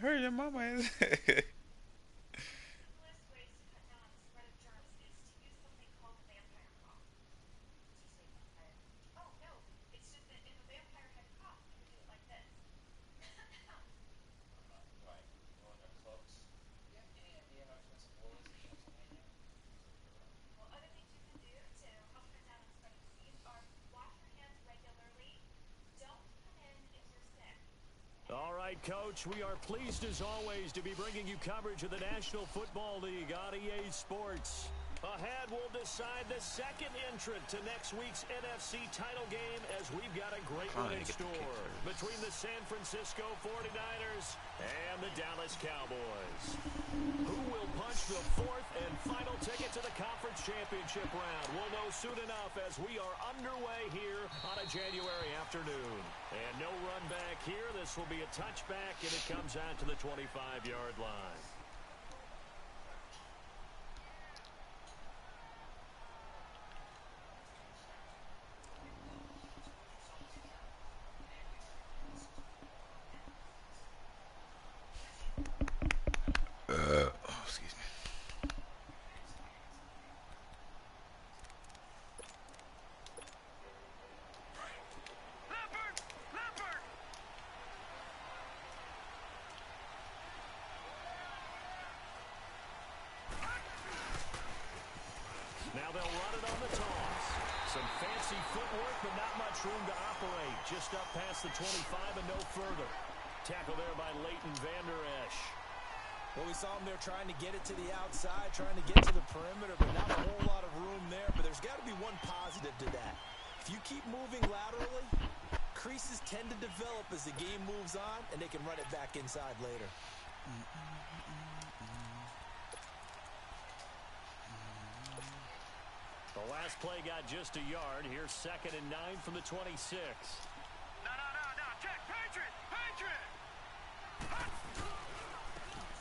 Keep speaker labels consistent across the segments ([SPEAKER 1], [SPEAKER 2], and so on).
[SPEAKER 1] Hurry, your mama is.
[SPEAKER 2] All right, Coach, we are pleased as always to be bringing you coverage of the National Football League on EA Sports. Ahead, we'll decide the second entrant to next week's NFC title game as we've got a great one in store between the San Francisco 49ers and the Dallas Cowboys. Who will punch the fourth and final ticket to the conference championship round? We'll know soon enough as we are underway here on a January afternoon. And no run back here. This will be a touchback, and it comes out to the 25-yard line.
[SPEAKER 1] Excuse me.
[SPEAKER 2] Now they'll run it on the toss. Some fancy footwork, but not much room to operate. Just up past the 25 and no further. Tackle there by Leighton Vander Esch.
[SPEAKER 3] Well, we saw him there trying to get it to the outside, trying to get to the perimeter, but not a whole lot of room there. But there's got to be one positive to that. If you keep moving laterally, creases tend to develop as the game moves on, and they can run it back inside later.
[SPEAKER 2] The last play got just a yard. Here's 2nd and 9 from the 26.
[SPEAKER 4] No. Check. Patriot.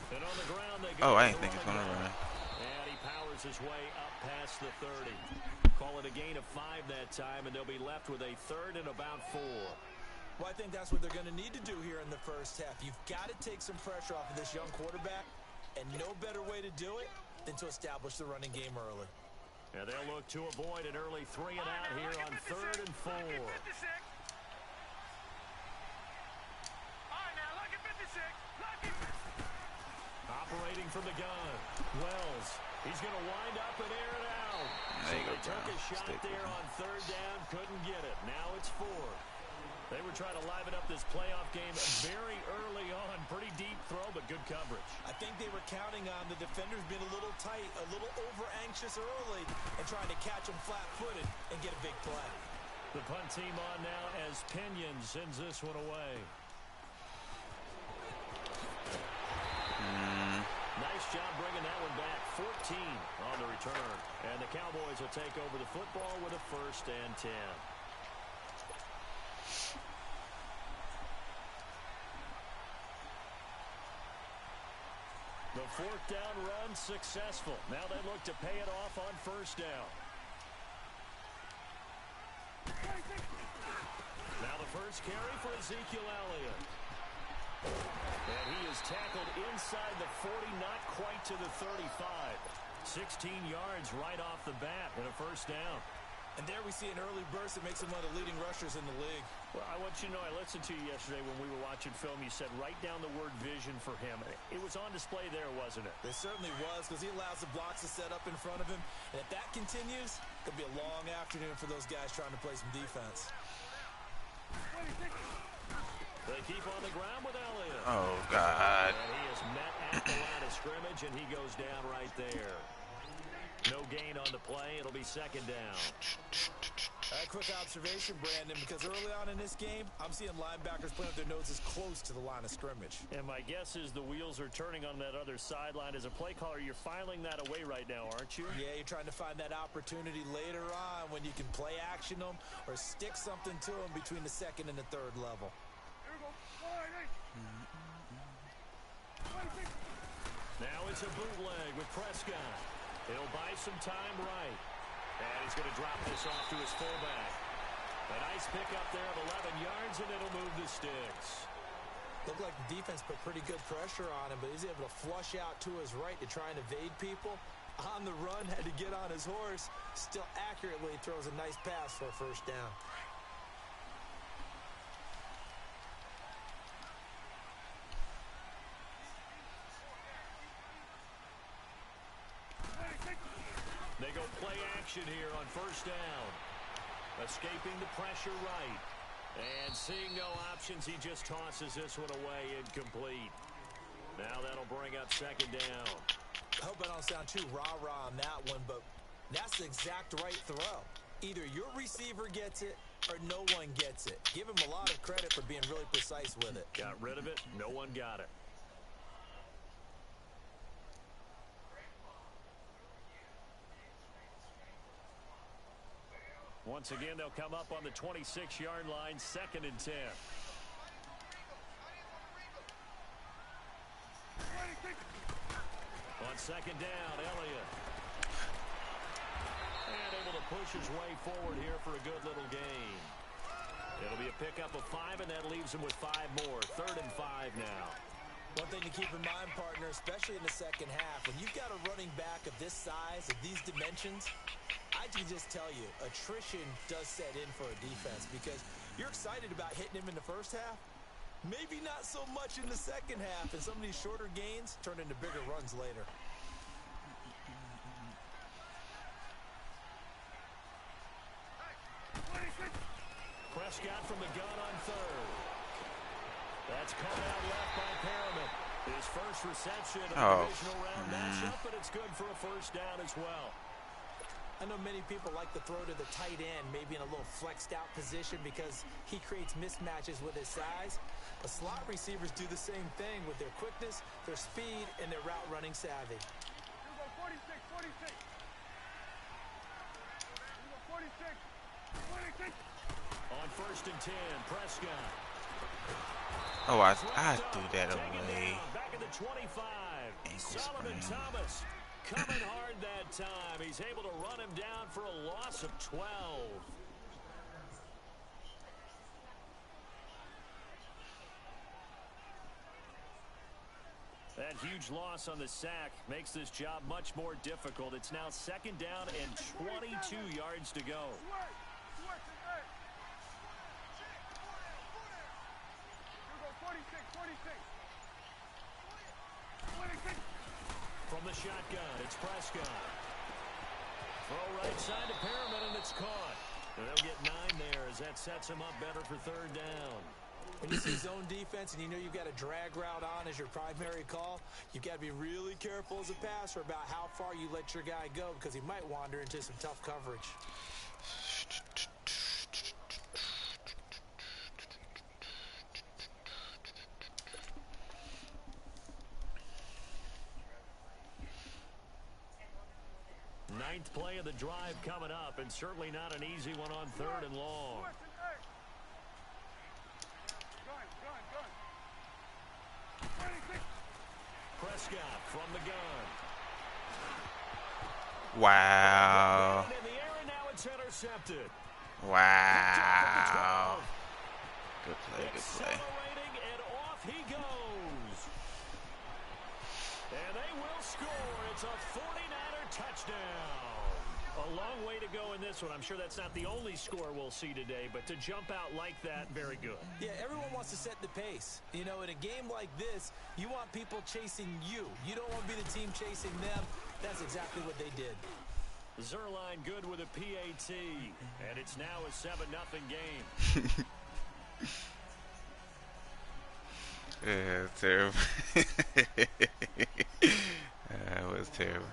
[SPEAKER 2] And on the ground they
[SPEAKER 1] Oh,
[SPEAKER 2] go.
[SPEAKER 1] I didn't think it's gonna run.
[SPEAKER 2] And he powers his way up past the 30. Call it a gain of 5 that time, and they'll be left with a 3rd and about 4.
[SPEAKER 3] Well, I think that's what they're going to need to do here in the first half. You've got to take some pressure off of this young quarterback, and no better way to do it than to establish the running game early.
[SPEAKER 2] And they'll look to avoid an early 3 and out here on 3rd and 4. Operating from the gun. Wells. He's going to wind up and air it out.
[SPEAKER 1] There you go,
[SPEAKER 2] they took
[SPEAKER 1] bro.
[SPEAKER 2] a shot
[SPEAKER 1] Stick
[SPEAKER 2] there
[SPEAKER 1] with
[SPEAKER 2] on 3rd down. Couldn't get it. Now it's 4th. They were trying to liven up this playoff game very early on. Pretty deep throw, but good coverage.
[SPEAKER 3] I think they were counting on the defenders being a little tight, a little over-anxious early, and trying to catch them flat-footed and get a big play.
[SPEAKER 2] The punt team on now as Pinion sends this one away. Nice job bringing that one back. 14 on the return. And the Cowboys will take over the football with a 1st and 10. The 4th down run successful. Now they look to pay it off on 1st down. Now the first carry for Ezekiel Elliott. And he is tackled inside the 40, not quite to the 35. 16 yards right off the bat and a 1st down.
[SPEAKER 3] And there we see an early burst that makes him one of the leading rushers in the league.
[SPEAKER 2] Well, I want you to know, I listened to you yesterday when we were watching film. You said write down the word vision for him. It was on display there, wasn't it?
[SPEAKER 3] It certainly was, because he allows the blocks to set up in front of him. And if that continues, it'll be a long afternoon for those guys trying to play some defense.
[SPEAKER 2] They keep on the ground with Elliott.
[SPEAKER 1] Oh, God.
[SPEAKER 2] And he is met at the line of scrimmage, and he goes down right there. No gain on the play. It'll be 2nd down.
[SPEAKER 3] A quick observation, Brandon, because early on in this game, I'm seeing linebackers playing with their noses close to the line of scrimmage.
[SPEAKER 2] And my guess is the wheels are turning on that other sideline. As a play caller, you're filing that away right now, aren't you?
[SPEAKER 3] Yeah, you're trying to find that opportunity later on when you can play action them or stick something to them between the 2nd and the 3rd level.
[SPEAKER 2] Now it's a bootleg with Prescott. He'll buy some time right. And he's going to drop this off to his fullback. A nice pickup there of 11 yards, and it'll move the sticks.
[SPEAKER 3] Looked like the defense put pretty good pressure on him, but he's able to flush out to his right to try and evade people. On the run, had to get on his horse. Still accurately throws a nice pass for a first down.
[SPEAKER 2] They go play action here on first down. Escaping the pressure right. And seeing no options, he just tosses this one away incomplete. Now that'll bring up second down.
[SPEAKER 3] I hope I don't sound too rah-rah on that one, but that's the exact right throw. Either your receiver gets it or no one gets it. Give him a lot of credit for being really precise with it.
[SPEAKER 2] Got rid of it. No one got it. Once again, they'll come up on the 26-yard line, 2nd and 10. On second down, Elliott. And able to push his way forward here for a good little gain. It'll be a pickup of 5, and that leaves him with 5 more. 3rd and 5 now.
[SPEAKER 3] One thing to keep in mind, partner, especially in the second half, when you've got a running back of this size, of these dimensions, I can just tell you, attrition does set in for a defense because you're excited about hitting him in the first half. Maybe not so much in the second half, and some of these shorter gains turn into bigger runs later.
[SPEAKER 2] Prescott from the gun on 3rd. That's caught out left by Perriman. His first reception of the divisional round matchup, but it's good for a first down as well.
[SPEAKER 3] I know many people like to throw to the tight end, maybe in a little flexed out position because he creates mismatches with his size. But slot receivers do the same thing with their quickness, their speed, and their route running savvy.
[SPEAKER 4] You go 46, 46. You go 46, 46.
[SPEAKER 2] On 1st and 10, Prescott.
[SPEAKER 1] Oh, I threw that
[SPEAKER 2] Taken
[SPEAKER 1] away.
[SPEAKER 2] down, back at the 25.
[SPEAKER 1] Ankle
[SPEAKER 2] Solomon
[SPEAKER 1] sprain.
[SPEAKER 2] Thomas coming hard that time. He's able to run him down for a loss of 12. That huge loss on the sack makes this job much more difficult. It's now 2nd down and 22 yards to go. From the shotgun, it's Prescott. Throw right side to Perriman, and it's caught. And they'll get 9 there as that sets him up better for 3rd down.
[SPEAKER 3] When you see zone defense and you know you've got a drag route on as your primary call, you've got to be really careful as a passer about how far you let your guy go because he might wander into some tough coverage.
[SPEAKER 2] Ninth play of the drive coming up, and certainly not an easy one on 3rd and long. Prescott from the gun.
[SPEAKER 1] Wow.
[SPEAKER 2] In the air, and now it's intercepted.
[SPEAKER 1] Wow. Good play, good play.
[SPEAKER 2] Accelerating, and off he goes. And they will score. It's a 49er touchdown. A long way to go in this one. I'm sure that's not the only score we'll see today, but to jump out like that, very good.
[SPEAKER 3] Yeah, everyone wants to set the pace. You know, in a game like this, you want people chasing you. You don't want to be the team chasing them. That's exactly what they did.
[SPEAKER 2] Zerline good with a PAT, and it's now a 7-0 game.
[SPEAKER 1] Yeah, terrible. That was terrible.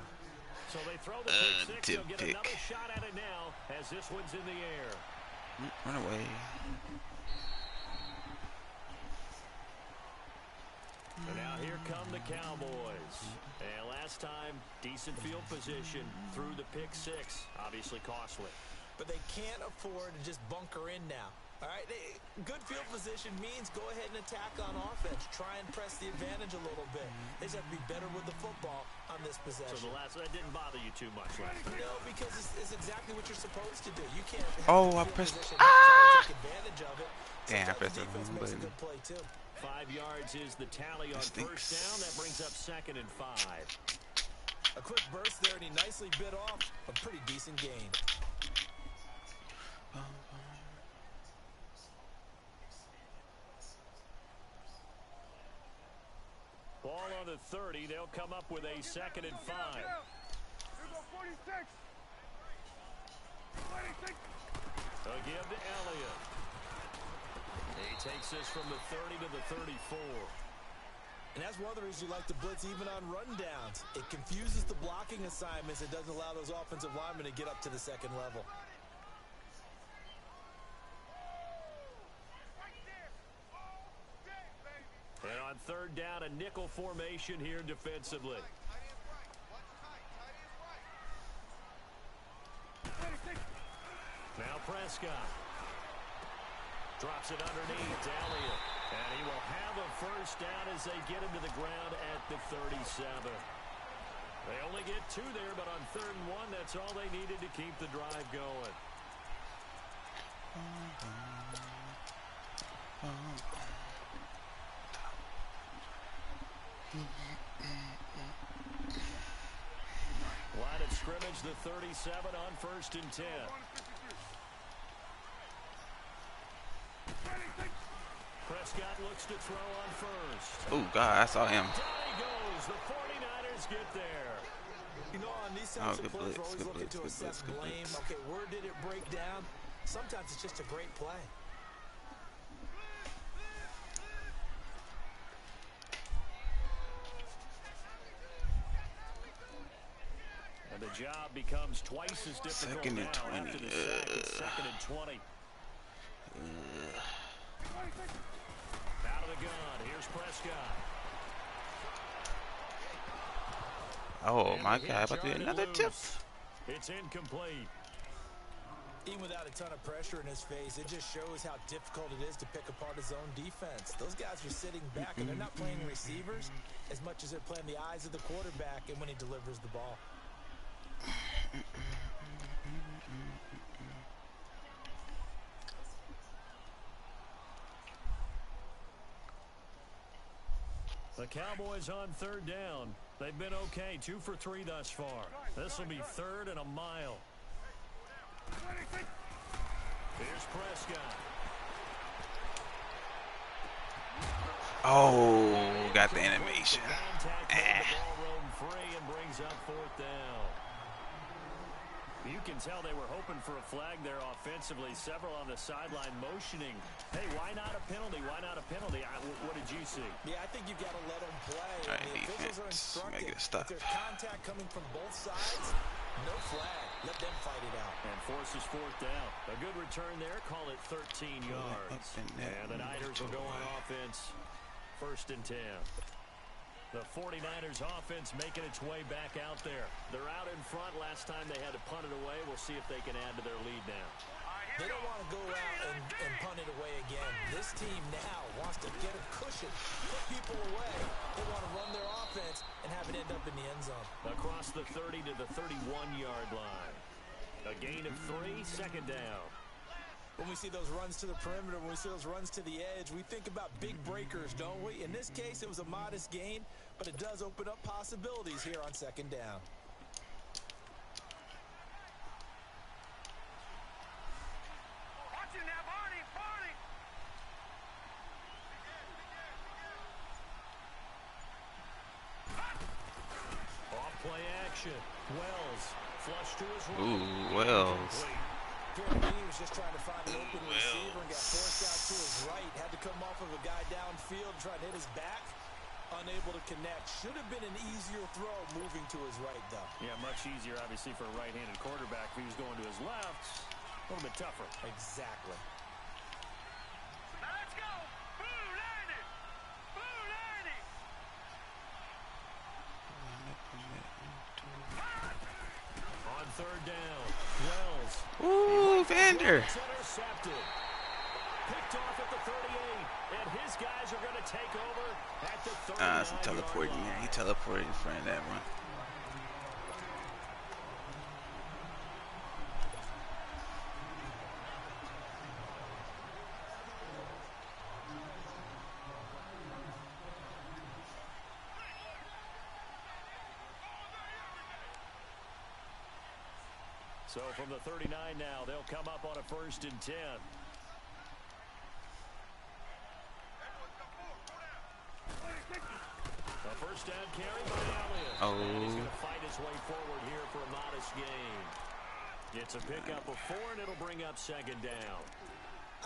[SPEAKER 2] So they throw the pick 6. They'll get another shot at it now as this one's in the air.
[SPEAKER 1] Run away.
[SPEAKER 2] And now here come the Cowboys. And last time, decent field position through the pick 6. Obviously costly.
[SPEAKER 3] But they can't afford to just bunker in now. All right, good field position means go ahead and attack on offense. Try and press the advantage a little bit. They just have to be better with the football on this possession.
[SPEAKER 2] So that didn't bother you too much last night?
[SPEAKER 3] No, because it's exactly what you're supposed to do. You can't have
[SPEAKER 1] Oh, I
[SPEAKER 3] good field
[SPEAKER 1] pressed.
[SPEAKER 3] position and not try to
[SPEAKER 1] Ah!
[SPEAKER 3] take advantage of it.
[SPEAKER 1] Damn, I
[SPEAKER 3] Sometimes
[SPEAKER 1] pressed
[SPEAKER 3] the
[SPEAKER 1] the
[SPEAKER 3] defense
[SPEAKER 1] wrong
[SPEAKER 3] makes a
[SPEAKER 1] button.
[SPEAKER 3] good play, too.
[SPEAKER 2] 5 yards is the tally on
[SPEAKER 1] Stinks.
[SPEAKER 2] first down. That brings up 2nd and 5.
[SPEAKER 3] A quick burst there, and he nicely bit off a pretty decent gain.
[SPEAKER 2] Ball on the 30. They'll come up with a 2nd and 5.
[SPEAKER 4] Here go 46. 26.
[SPEAKER 2] A give to Elliott. He takes this from the 30 to the 34.
[SPEAKER 3] And that's one of the reasons you like to blitz even on rundowns. It confuses the blocking assignments. It doesn't allow those offensive linemen to get up to the second level.
[SPEAKER 2] And on 3rd down, a nickel formation here defensively. Now Prescott. Drops it underneath to Elliott. And he will have a first down as they get him to the ground at the 37. They only get 2 there, but on 3rd and 1, that's all they needed to keep the drive going. Line of scrimmage, the 37 on 1st and 10. Prescott looks to throw on first.
[SPEAKER 1] Oh, God, I saw him.
[SPEAKER 2] Down he goes. The 49ers get there.
[SPEAKER 3] You know, on these types
[SPEAKER 1] good
[SPEAKER 3] of plays,
[SPEAKER 1] blitz,
[SPEAKER 3] we're always
[SPEAKER 1] good
[SPEAKER 3] looking
[SPEAKER 1] blitz,
[SPEAKER 3] to
[SPEAKER 1] good
[SPEAKER 3] assess
[SPEAKER 1] blitz, good
[SPEAKER 3] blame.
[SPEAKER 1] blitz.
[SPEAKER 3] Okay, where did it break down? Sometimes it's just a great play.
[SPEAKER 2] And the job becomes twice as difficult
[SPEAKER 1] 2nd and
[SPEAKER 2] now
[SPEAKER 1] 20.
[SPEAKER 2] after the sack. It's 2nd and 20. Out of the gun. Here's Prescott.
[SPEAKER 1] Oh,
[SPEAKER 2] And
[SPEAKER 1] my
[SPEAKER 2] the
[SPEAKER 1] God,
[SPEAKER 2] hit
[SPEAKER 1] about to
[SPEAKER 2] yard
[SPEAKER 1] be
[SPEAKER 2] and
[SPEAKER 1] another tip.
[SPEAKER 2] loose. It's incomplete.
[SPEAKER 3] Even without a ton of pressure in his face, it just shows how difficult it is to pick apart his own defense. Those guys are sitting back, and they're not playing receivers as much as they're playing the eyes of the quarterback and when he delivers the ball.
[SPEAKER 2] The Cowboys on 3rd down. They've been okay, 2 for 3 thus far. This will be 3rd and a mile. Here's Prescott.
[SPEAKER 1] Oh, got the animation.
[SPEAKER 2] Contact made the ball roam free and brings up 4th down. You can tell they were hoping for a flag there offensively. Several on the sideline motioning. Hey, why not a penalty? Why not a penalty? What did you see?
[SPEAKER 3] Yeah, I think you've got to let them play.
[SPEAKER 1] All right,
[SPEAKER 3] The officials are
[SPEAKER 1] defense.
[SPEAKER 3] instructed.
[SPEAKER 1] Make it stop.
[SPEAKER 3] If there's contact coming from both sides, no flag. Let them fight it out.
[SPEAKER 2] And forces 4th down. A good return there. Call it 13 yards. And the Niners will go on offense. 1st and 10. The 49ers offense making its way back out there. They're out in front. Last time they had to punt it away. We'll see if they can add to their lead now.
[SPEAKER 3] They don't want to go out and punt it away again. This team now wants to get a cushion, put people away. They want to run their offense and have it end up in the end zone.
[SPEAKER 2] Across the 30 to the 31-yard line. A gain of 3, 2nd down.
[SPEAKER 3] When we see those runs to the perimeter, when we see those runs to the edge, we think about big breakers, don't we? In this case, it was a modest gain, but it does open up possibilities here on 2nd down.
[SPEAKER 4] Watch it now, Barney, Barney.
[SPEAKER 2] Off play action. Wells flush to his right.
[SPEAKER 1] Ooh, Wells.
[SPEAKER 3] He was just trying to find an open receiver and got forced out to his right. Had to come off of a guy downfield, trying to hit his back. Unable to connect. Should have been an easier throw moving to his right, though.
[SPEAKER 2] Yeah, much easier, obviously, for a right-handed quarterback. If he was going to his left, a little bit tougher.
[SPEAKER 3] Exactly.
[SPEAKER 4] Now let's go. Boo, Lanny. Boo, Lanny.
[SPEAKER 2] On 3rd down, Wells.
[SPEAKER 1] Ooh, Vander.
[SPEAKER 2] Intercepted. Picked off at the 38, and his guys are going to take over at the 39-yard
[SPEAKER 1] It's a teleporting. Yeah, he teleported in front of that one.
[SPEAKER 2] So from the 39 now, they'll come up on a 1st and 10. A first down carry by Elliott.
[SPEAKER 1] Oh.
[SPEAKER 2] And he's going to fight his way forward here for a modest gain. It's a pickup of 4, and it'll bring up 2nd down.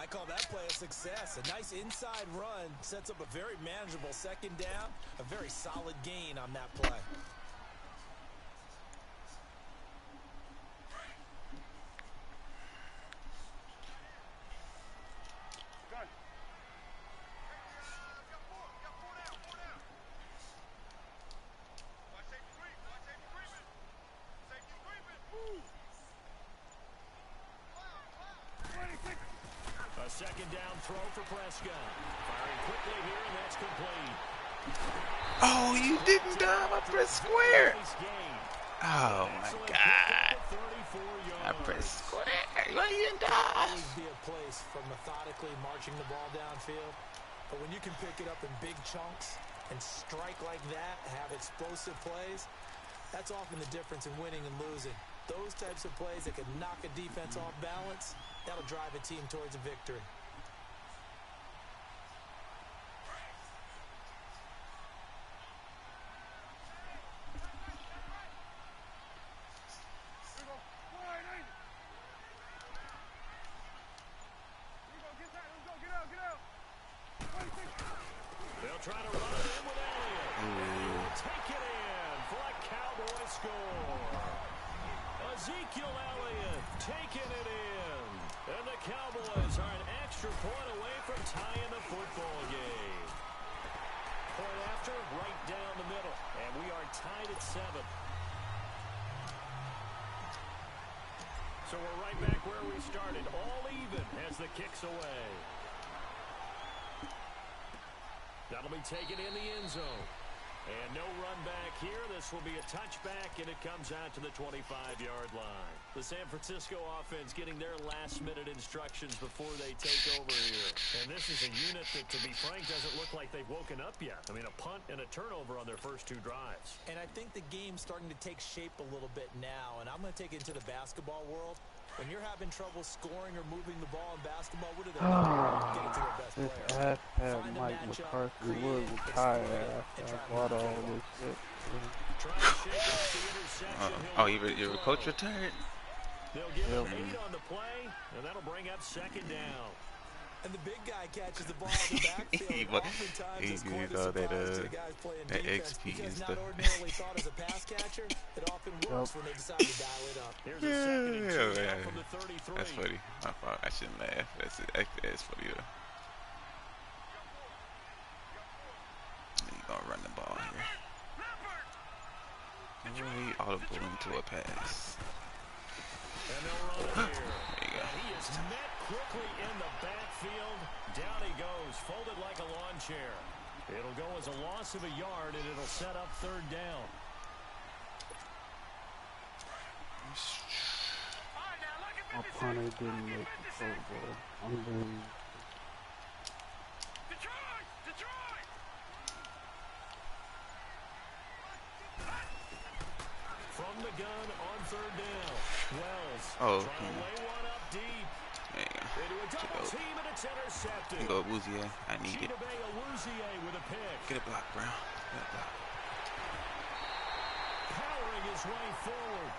[SPEAKER 3] I call that play a success. A nice inside run sets up a very manageable 2nd down. A very solid gain on that play.
[SPEAKER 2] A 2nd down throw for Prescott. Firing quickly here, and that's complete.
[SPEAKER 1] Oh, you didn't die. I pressed square. Oh my God. I pressed square. Why you didn't die?
[SPEAKER 3] Always be a place for methodically marching the ball downfield. But when you can pick it up in big chunks and strike like that, have explosive plays, that's often the difference in winning and losing. Those types of plays that can knock a defense off balance, that'll drive a team towards a victory.
[SPEAKER 2] They'll try to run it in with Elliott. And he'll take it in for a Cowboy score. Ezekiel Elliott taking it in. And the Cowboys are an extra point away from tying the football game. Point after, right down the middle. And we are tied at 7. So we're right back where we started. All even as the kick's away. That'll be taken in the end zone. And no run back here. This will be a touchback, and it comes out to the 25-yard line. The San Francisco offense getting their last-minute instructions before they take over here. And this is a unit that, to be frank, doesn't look like they've woken up yet. I mean, a punt and a turnover on their first 2 drives.
[SPEAKER 3] And I think the game's starting to take shape a little bit now, and I'm going to take it into the basketball world. When you're having trouble scoring or moving the ball in basketball, what do they do? Getting to their best player.
[SPEAKER 5] This Mike McCarthy was retired after I bought all this shit.
[SPEAKER 1] Your coach retired?
[SPEAKER 2] They'll give him 8 on the play, and that'll bring up 2nd down.
[SPEAKER 3] And the big guy catches the ball in the backfield. Oftentimes it's quite a surprise to the guys playing defense because not ordinarily thought as a pass catcher, it often works when they decide to dial it up.
[SPEAKER 2] Here's a 2nd and 2 now from the 33.
[SPEAKER 1] That's funny. My fault. I shouldn't laugh. That's funny though. You gonna run the ball here. And we audible into a pass.
[SPEAKER 2] And they'll run it here.
[SPEAKER 1] There you go.
[SPEAKER 2] He is met quickly in the backfield. Down he goes, folded like a lawn chair. It'll go as a loss of a yard, and it'll set up 3rd down.
[SPEAKER 5] My punter didn't make the Pro Bowl. Unbelievable.
[SPEAKER 2] From the gun on 3rd down. Wells
[SPEAKER 1] Oh,
[SPEAKER 2] trying to lay one up deep.
[SPEAKER 1] there you go.
[SPEAKER 2] Into a double team, and it's intercepted.
[SPEAKER 1] Go Woozier. I need it.
[SPEAKER 2] With a pick.
[SPEAKER 1] Get a block, bro. Get a block.
[SPEAKER 2] Powering his way forward.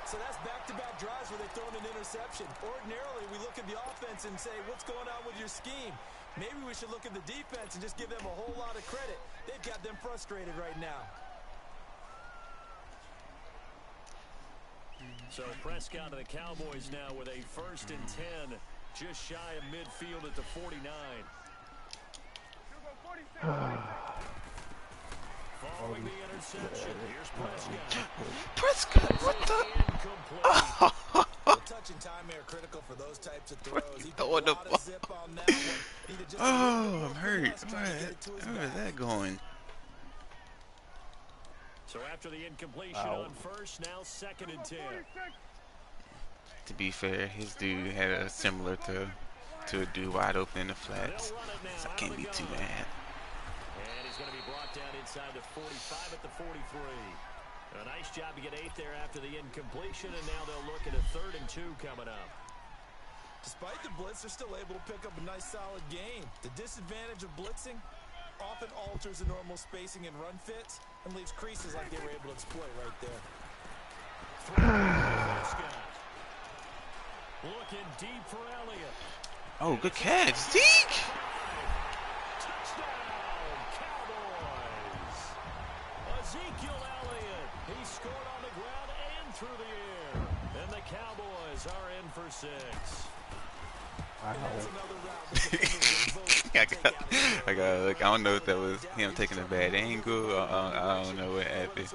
[SPEAKER 3] So that's back-to-back drives where they've thrown an interception. Ordinarily, we look at the offense and say, what's going on with your scheme? Maybe we should look at the defense and just give them a whole lot of credit. They've got them frustrated right now.
[SPEAKER 2] So Prescott and the Cowboys now with a 1st and 10, just shy of midfield at the 49. Following the interception, here's Prescott.
[SPEAKER 1] Prescott, what the?
[SPEAKER 3] I'll tell touch and time are critical for those types of throws. He took a
[SPEAKER 1] What the
[SPEAKER 3] lot of
[SPEAKER 1] fuck?
[SPEAKER 3] zip on that one. Needed just a little bit
[SPEAKER 1] Oh,
[SPEAKER 3] more
[SPEAKER 1] I'm hurt.
[SPEAKER 3] finesse trying to get it to his
[SPEAKER 1] Where is
[SPEAKER 3] back.
[SPEAKER 1] that going?
[SPEAKER 2] So after the incompletion
[SPEAKER 5] Ow.
[SPEAKER 2] on first, now 2nd and 10.
[SPEAKER 1] To be fair, his dude had a similar to a dude wide open in the flats, so I can't be too mad.
[SPEAKER 2] And he's going to be brought down inside the 45 at the 43. A nice job to get 8 there after the incompletion, and now they'll look at a 3rd and 2 coming up.
[SPEAKER 3] Despite the blitz, they're still able to pick up a nice solid gain. The disadvantage of blitzing often alters the normal spacing and run fits and leaves creases like they were able to exploit right there.
[SPEAKER 2] Looking deep for Elliott.
[SPEAKER 1] Oh, good catch, Zeke!
[SPEAKER 2] Touchdown, Cowboys! Ezekiel Elliott. He scored on the ground and through the air. And the Cowboys are in for 6.
[SPEAKER 1] I got look. I don't know if that was him taking a bad angle. Or, I don't know what happened.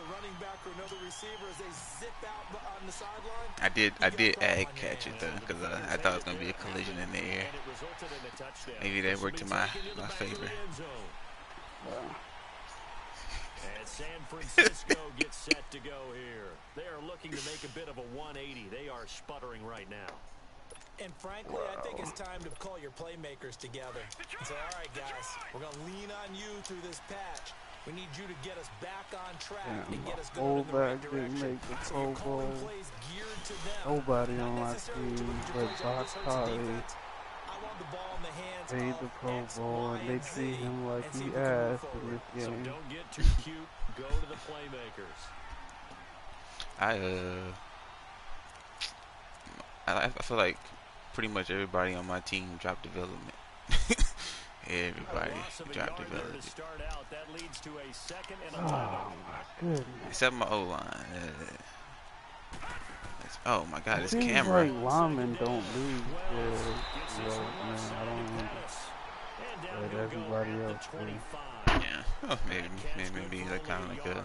[SPEAKER 1] I did add catch it though, because I thought it was gonna be a collision in the air. Maybe that worked to my favor.
[SPEAKER 2] And San Francisco gets set to go here. They are looking to make a bit of a 180. They are sputtering right now.
[SPEAKER 3] And frankly, I think it's time to call your playmakers together and say, all right, guys, we're going to lean on you through this patch. We need you to get us back on track and get us going in the right direction. So you're calling plays geared to them.
[SPEAKER 5] Nobody on my team but Box Holly
[SPEAKER 3] I want the ball in the hands
[SPEAKER 5] made the Pro Bowl, and they treat him like he ass in this
[SPEAKER 2] So
[SPEAKER 5] game.
[SPEAKER 2] don't get too cute. Go to the playmakers.
[SPEAKER 1] I feel like pretty much everybody on my team dropped development. Everybody dropped development.
[SPEAKER 2] That leads to a 2nd and 11.
[SPEAKER 5] Oh my goodness.
[SPEAKER 1] Except my O-line. Oh my God, this
[SPEAKER 5] Seems
[SPEAKER 1] camera.
[SPEAKER 5] like linemen don't lose good. Well, man, I don't know. But everybody else do.
[SPEAKER 1] Yeah. Oh, maybe like kind of like a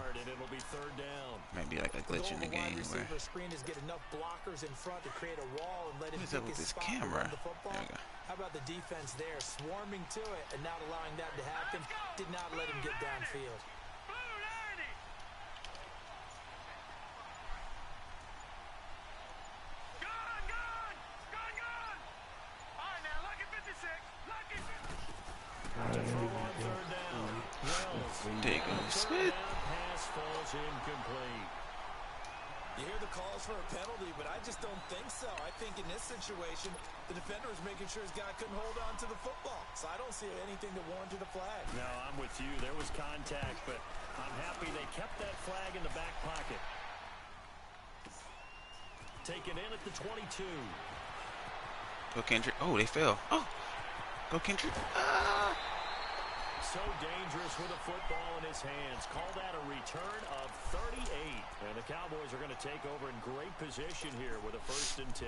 [SPEAKER 1] maybe like a glitch in the game where. What's up with this camera? There we go.
[SPEAKER 3] How about the defense there, swarming to it and not allowing that to happen? Did not let him get downfield.
[SPEAKER 1] There you go, Smith.
[SPEAKER 2] Pass falls incomplete.
[SPEAKER 3] You hear the calls for a penalty, but I just don't think so. I think in this situation, the defender was making sure his guy couldn't hold on to the football. So I don't see anything that warranted a flag.
[SPEAKER 2] No, I'm with you. There was contact, but I'm happy they kept that flag in the back pocket. Taken in at the 22.
[SPEAKER 1] Go Kendrick. Oh, they fell. Oh, go Kendrick. Ah.
[SPEAKER 2] So dangerous with a football in his hands. Call that a return of 38. And the Cowboys are going to take over in great position here with a 1st and 10.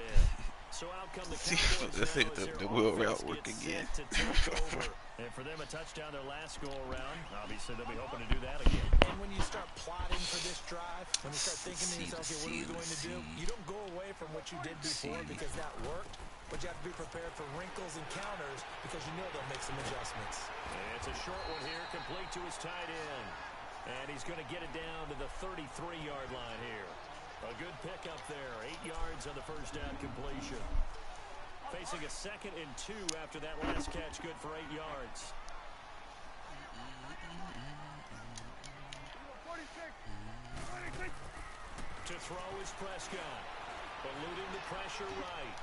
[SPEAKER 2] So out come the Cowboys.
[SPEAKER 1] Let's see the wheel route work again.
[SPEAKER 2] And for them, a touchdown their last go around. Obviously, they'll be hoping to do that again.
[SPEAKER 3] And when you start plotting for this drive, when you start thinking to yourself, okay, what are we going to do? You don't go away from what you did before because that worked. But you have to be prepared for wrinkles and counters because you know they'll make some adjustments.
[SPEAKER 2] And it's a short one here, complete to his tight end. And he's going to get it down to the 33-yard line here. A good pickup there, 8 yards on the first down completion. Facing a 2nd and 2 after that last catch, good for 8 yards. To throw is Prescott, eluding the pressure right.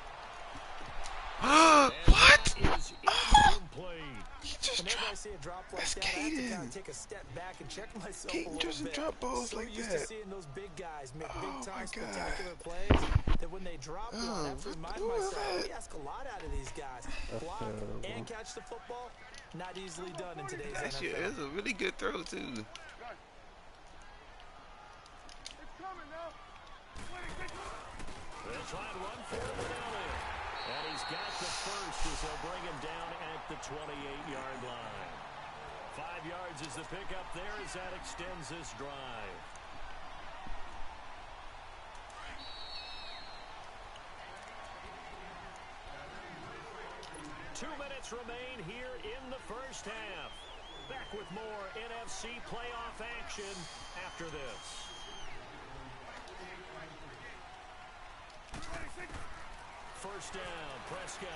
[SPEAKER 1] What?
[SPEAKER 2] Is incomplete.
[SPEAKER 1] He just
[SPEAKER 3] Whenever I
[SPEAKER 1] dropped.
[SPEAKER 3] see a drop like
[SPEAKER 1] That's
[SPEAKER 3] that, I have to kind
[SPEAKER 1] Caden.
[SPEAKER 3] of take a step back and check myself
[SPEAKER 1] Caden
[SPEAKER 3] a little
[SPEAKER 1] doesn't
[SPEAKER 3] bit.
[SPEAKER 1] drop balls
[SPEAKER 3] So
[SPEAKER 1] like
[SPEAKER 3] used
[SPEAKER 1] that.
[SPEAKER 3] to seeing those big guys make
[SPEAKER 1] Oh,
[SPEAKER 3] big time
[SPEAKER 1] my God.
[SPEAKER 3] spectacular plays that when they drop one, I have to remind myself, we ask a lot out of these guys. Block
[SPEAKER 5] terrible.
[SPEAKER 3] and catch the football, not easily done in today's
[SPEAKER 1] That's
[SPEAKER 3] NFL.
[SPEAKER 1] a really good throw too.
[SPEAKER 2] They'll try and run for it with Elliott. And he's got the first as they'll bring him down at the 28-yard line. 5 yards is the pickup there as that extends this drive. minutes remain here in the first half. Back with more NFC playoff action after this. First down, Prescott.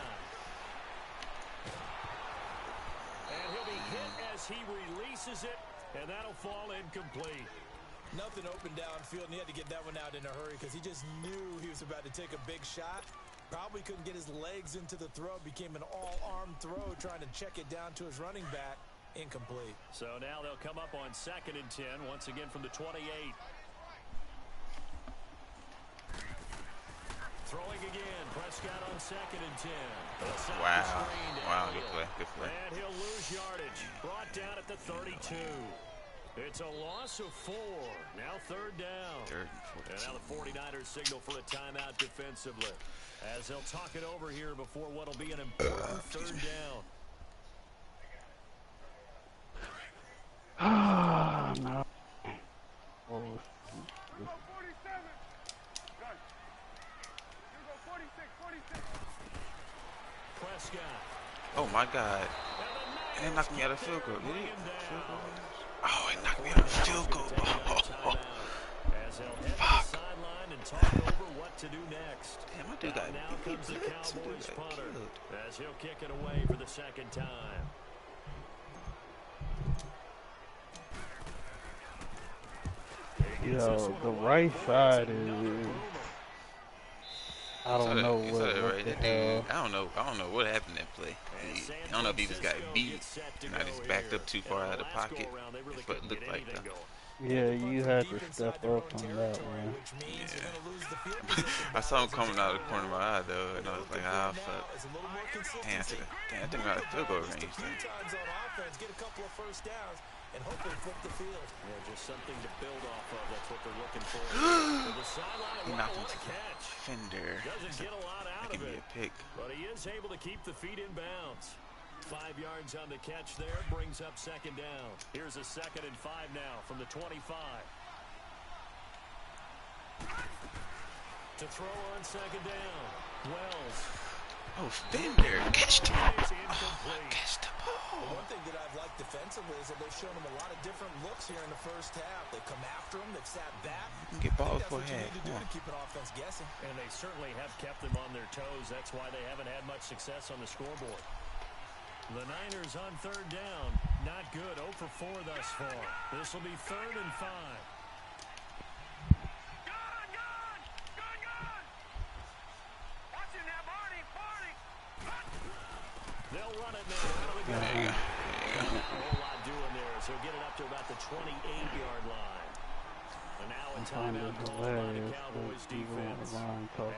[SPEAKER 2] And he'll be hit as he releases it, and that'll fall incomplete.
[SPEAKER 3] Nothing open downfield, and he had to get that one out in a hurry because he just knew he was about to take a big shot. Probably couldn't get his legs into the throw. Became an all-arm throw trying to check it down to his running back. Incomplete.
[SPEAKER 2] So now they'll come up on 2nd and 10, once again from the 28. Throwing again, Prescott on 2nd and 10.
[SPEAKER 1] Wow. Wow, good play, good play.
[SPEAKER 2] And he'll lose yardage. Brought down at the 32. It's a loss of 4. Now 3rd down.
[SPEAKER 1] 3rd and 14.
[SPEAKER 2] And now the 49ers signal for a timeout defensively, as they'll talk it over here before what'll be an important 3rd down.
[SPEAKER 5] Ah, no. Oh,
[SPEAKER 2] Prescott.
[SPEAKER 1] Oh my God. And it knocked me out of field goal, did he? Oh, it knocked me out of field goal. Oh.
[SPEAKER 2] As they'll head to the sideline and talk over what to do next.
[SPEAKER 1] Damn, my dude got
[SPEAKER 2] now comes the Cowboys punter as he'll kick it away for the 2nd time.
[SPEAKER 5] yo, the right side is. I don't know what the hell.
[SPEAKER 1] I don't know what happened that play. I don't know if he just got beat and I just backed up too far out of the pocket. That's what it looked like though.
[SPEAKER 5] Yeah, you had to step up on that, man.
[SPEAKER 1] Yeah. I saw him coming out of the corner of my eye though, and I was like, ah, fuck. Damn, I think I'm out of field goal range then.
[SPEAKER 3] Get a couple of first downs and hopefully flip the field.
[SPEAKER 2] Yeah, just something to build off of. That's what they're looking for.
[SPEAKER 1] He knocked into the defender.
[SPEAKER 2] Doesn't get a lot out
[SPEAKER 1] that
[SPEAKER 2] of
[SPEAKER 1] could be
[SPEAKER 2] it,
[SPEAKER 1] a pick.
[SPEAKER 2] but he is able to keep the feet in bounds. 5 yards on the catch there, brings up 2nd down. Here's a 2nd and 5 now from the 25. To throw on 2nd down, Wells.
[SPEAKER 1] Oh, Fender, catch the ball. Oh, catch the ball.
[SPEAKER 3] One thing that I've liked defensively is that they've shown him a lot of different looks here in the first half. They come after him, they've sat back.
[SPEAKER 1] You can get ball before half.
[SPEAKER 3] That's what you need to do to keep an offense guessing.
[SPEAKER 2] And they certainly have kept them on their toes. That's why they haven't had much success on the scoreboard. The Niners on 3rd down. Not good. 0 for 4 thus far. This will be 3rd and 5. They'll run it now.
[SPEAKER 1] There you go.
[SPEAKER 2] A whole lot doing there. So he'll get it up to about the 28-yard line. And now a timeout called by the Cowboys defense,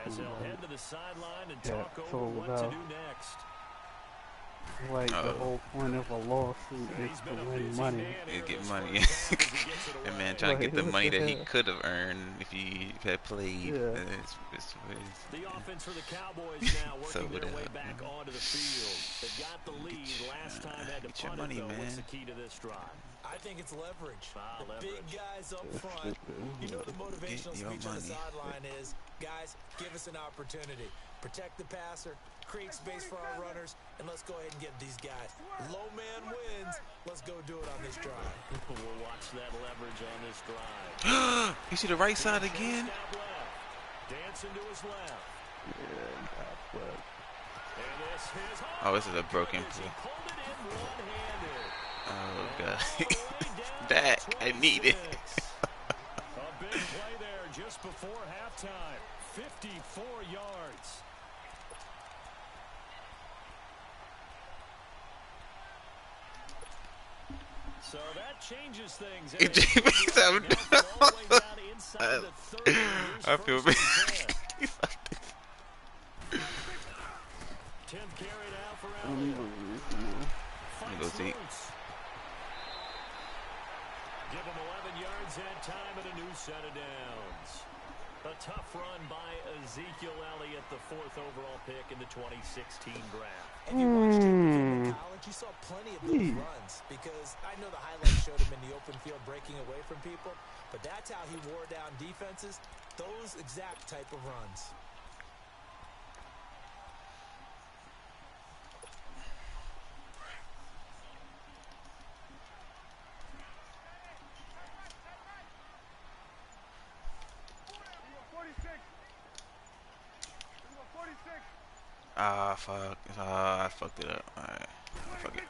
[SPEAKER 2] as they'll head to the sideline and talk over what to do next.
[SPEAKER 5] Like the whole point of a lawsuit is to win money.
[SPEAKER 1] You get money. And man, trying to get the money that he could have earned if he had played.
[SPEAKER 5] Yeah.
[SPEAKER 2] The offense for the Cowboys now working their way back onto the field. They got the lead last time, had to punt it though. What's the key to this drive?
[SPEAKER 3] I think it's leverage. The
[SPEAKER 2] Leverage.
[SPEAKER 3] big guys up front. You know the motivational speech on the sideline is, guys, give us an opportunity. Protect the passer, create space for our runners, and let's go ahead and get these guys. Low man wins. Let's go do it on this drive.
[SPEAKER 2] We'll watch that leverage on this drive.
[SPEAKER 1] You see the right side again?
[SPEAKER 2] Dancing to his left.
[SPEAKER 5] Yeah,
[SPEAKER 1] oh, this is a broken play. Oh, God. That, I need it.
[SPEAKER 2] A big play there just before halftime. 54 yards. So that changes things.
[SPEAKER 1] I feel bad.
[SPEAKER 2] 10th carry now for Allen.
[SPEAKER 1] Go see.
[SPEAKER 2] Give him 11 yards and time and a new set of downs. A tough run by Ezekiel Elliott, the 4th overall pick in the 2016 draft.
[SPEAKER 3] If you watched him in college, you saw plenty of those runs, because I know the highlights showed him in the open field breaking away from people, but that's how he wore down defenses, those exact type of runs.
[SPEAKER 1] fuck. I fucked it up. Alright. Fuck it.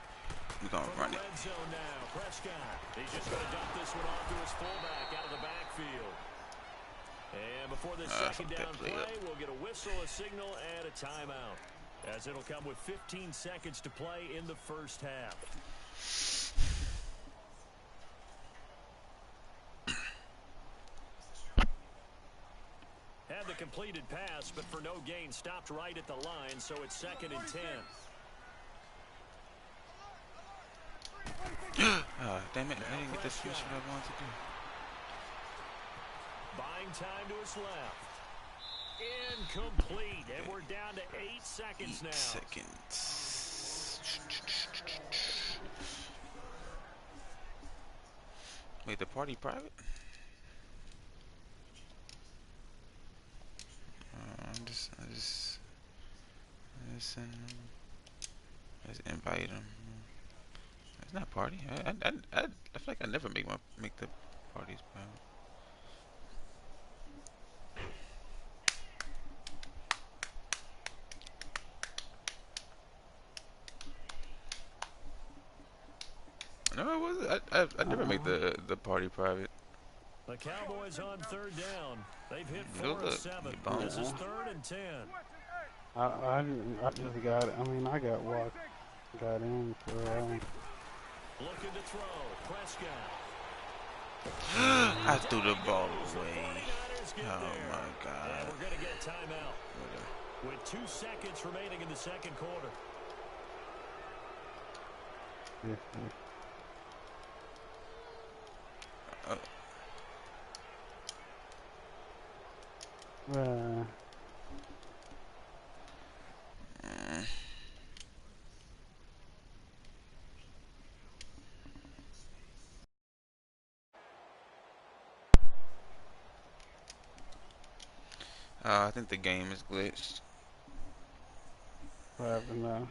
[SPEAKER 1] We're gonna run it.
[SPEAKER 2] Red zone now. Prescott. He's just going to dump this one off to his fullback out of the backfield. And before this second down play, we'll get a whistle, a signal, and a timeout. As it'll come with 15 seconds to play in the first half. Had the completed pass, but for no gain, stopped right at the line, so it's 2nd and 10.
[SPEAKER 1] Damn it, I didn't get the finish what I wanted to do.
[SPEAKER 2] Buying time to his left. Incomplete, and we're down to 8 seconds now.
[SPEAKER 1] 8 seconds. Wait, the party private? I just send him. Let's invite him. It's not party. I feel like I never make the parties private. No, it wasn't. I never make the party private.
[SPEAKER 2] The Cowboys on 3rd down. They've hit 4
[SPEAKER 1] Look,
[SPEAKER 2] of 7. This is 3rd and 10.
[SPEAKER 5] I just got it. I mean, I got in, so
[SPEAKER 2] Looking to throw. Prescott.
[SPEAKER 1] I threw the ball away. Oh my God.
[SPEAKER 2] And we're going to get timeout. With 2 seconds remaining in the second quarter.
[SPEAKER 1] I think the game is glitched.
[SPEAKER 5] what happened now?